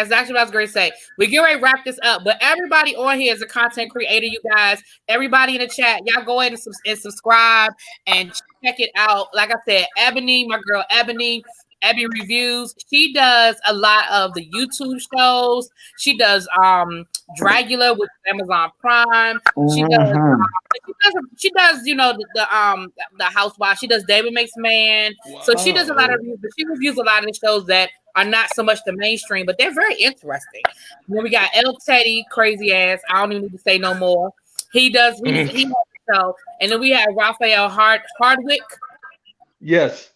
We get ready to wrap this up. But everybody on here is a content creator, you guys. Everybody in the chat, y'all go ahead and subscribe and check it out. Like I said, Ebony, my girl Ebony Reviews. She does a lot of the YouTube shows. She does Dragula with Amazon Prime. She does you know the Housewife. She does David Makes Man. Wow. So she does a lot of reviews, but she reviews a lot of the shows that are not so much the mainstream, but they're very interesting. Then we got El Teddy, crazy ass. I don't even need to say no more. He has a show, and then we have Raphael Hardwick. Yes.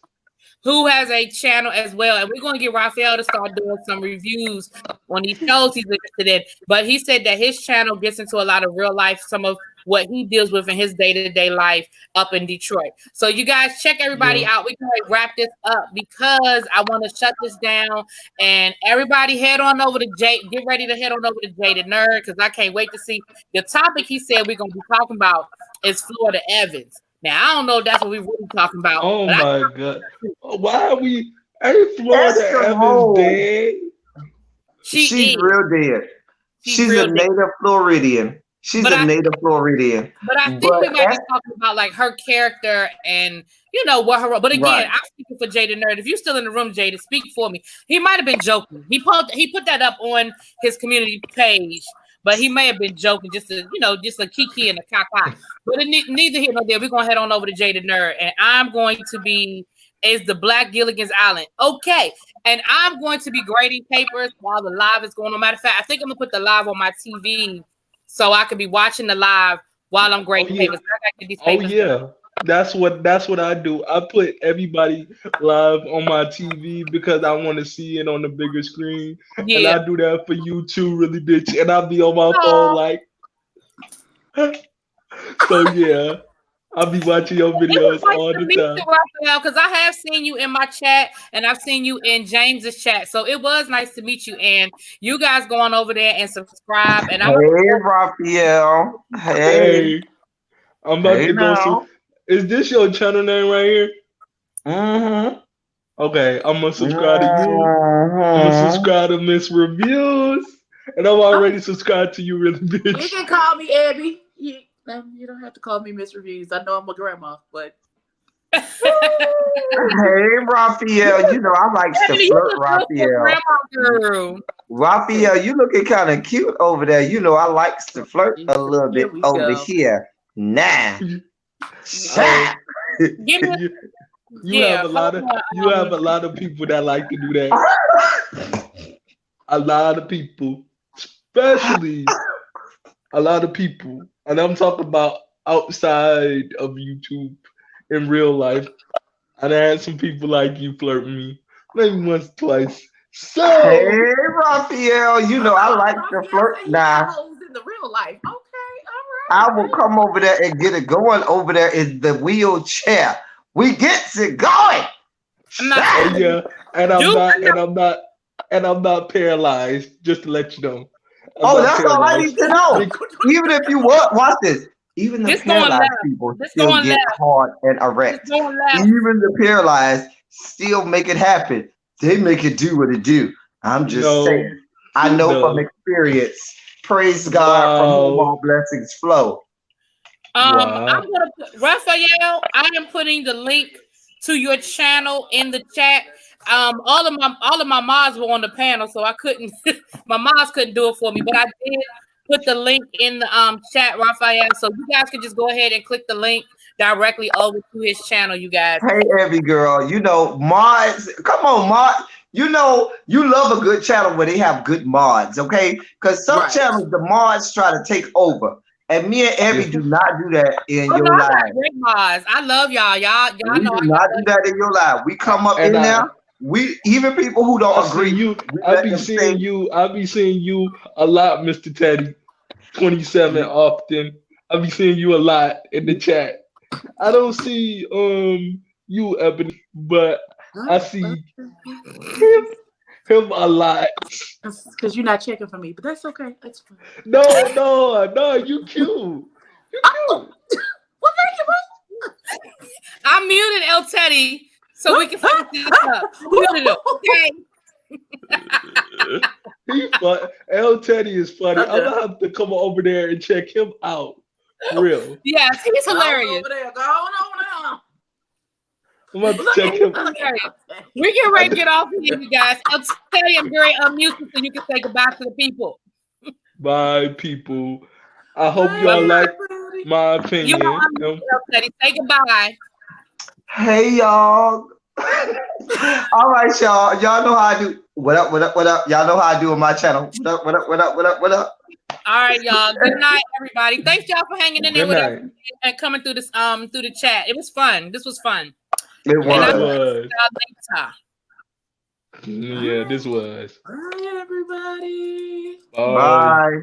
Who has a channel as well. And we're going to get Raphael to start doing some reviews on these shows he's interested in. But he said that his channel gets into a lot of real life, some of what he deals with in his day-to-day life up in Detroit. So you guys check everybody out. We can wrap this up because I want to shut this down. And everybody head on over to get ready to head on over to Jaded Nerd because I can't wait to see the topic he said we're going to be talking about is Florida Evans. Now, I don't know if that's what we're really talking about. Oh, my God. Why are we... Ain't Florida Evans dead? She's real dead. She's a native Floridian. But I think we might be talking about, like, her character and, you know, what her... But again, I'm speaking for Jaded Nerd. If you're still in the room, Jaded, speak for me. He might have been joking. He put that up on his community page. But he may have been joking, just a kiki and a caca. But neither here nor there. We're gonna head on over to Jaded Nerd, and I'm going to be is the Black Gilligan's Island. Okay. And I'm going to be grading papers while the live is going on. Matter of fact, I think I'm gonna put the live on my TV so I could be watching the live while I'm grading papers. I gotta get these papers done. That's what I do. I put everybody live on my TV because I want to see it on the bigger screen. And I do that for you too, really, bitch. And I'll be on my phone like so yeah. I'll be watching your videos all the time. Because I have seen you in my chat and I've seen you in James's chat. So it was nice to meet you. And you guys go on over there and subscribe. And hey, Raphael. Hey. I'm about to go to. Is this your channel name right here? Mm-hmm. Okay, I'm gonna subscribe to you. I'm gonna subscribe to Miss Reviews. And I'm already subscribed to you, really, bitch. You can call me Abby. You don't have to call me Miss Reviews. I know I'm a grandma, but hey, Raphael, you know I like to flirt, Raphael. Raphael, you looking kind of cute over there. You know I like to flirt a little bit over here. Nah. You have a lot of people that like to do that. A lot of people, especially a lot of people. And I'm talking about outside of YouTube in real life. And I had some people like you flirt with me. Maybe once, twice. So hey, Raphael, you know I like to flirt now. In the real life. Okay, all right. I will come over there and get it going over there in the wheelchair. We get it going. Yeah, and I'm not paralyzed, just to let you know. That's all I need to know. Even if you watch this, even the paralyzed people still get hard and erect. Even the paralyzed still make it happen. They make it do what it do. I'm just saying. I know from experience. Praise God from whom all blessings flow. I'm gonna Raphael, I am putting the link to your channel in the chat. All of my mods were on the panel, so I couldn't. My mods couldn't do it for me, but I did put the link in the chat, Raphael. So you guys can just go ahead and click the link directly over to his channel, you guys. Hey, every girl, you know mods. Come on, mod. You know you love a good channel where they have good mods, okay? Because some channels the mods try to take over. And me and Abby do not do that in your live. Great mods. I love y'all. Y'all we know do not do that in your live. We come up in there. We even people who don't agree. I be seeing you a lot, Mr. Teddy. 27 often. I be seeing you a lot in the chat. I don't see you, Ebony, but I see him a lot. Because you're not checking for me, but that's okay. That's fine. No, you cute. You cute. Well, thank you, bro. I muted El Teddy so we can finish this up. Okay. He's fun. El Teddy is funny. I'm gonna have to come over there and check him out. For real. Yes, he's hilarious. Go on now. I'm about to check him out. We get ready to get off of here, you guys. El Teddy, I'm very unmuted so you can say goodbye to the people. Bye, people. I hope y'all like my opinion. El Teddy, say goodbye. Hey, y'all. All right, y'all. Y'all know how I do. What up? Y'all know how I do on my channel. What up? All right, y'all. Good night, everybody. Thanks, y'all, for hanging in there with us and coming through this through the chat. It was fun. This was fun. It was. Yeah, this was. Bye, everybody. Bye.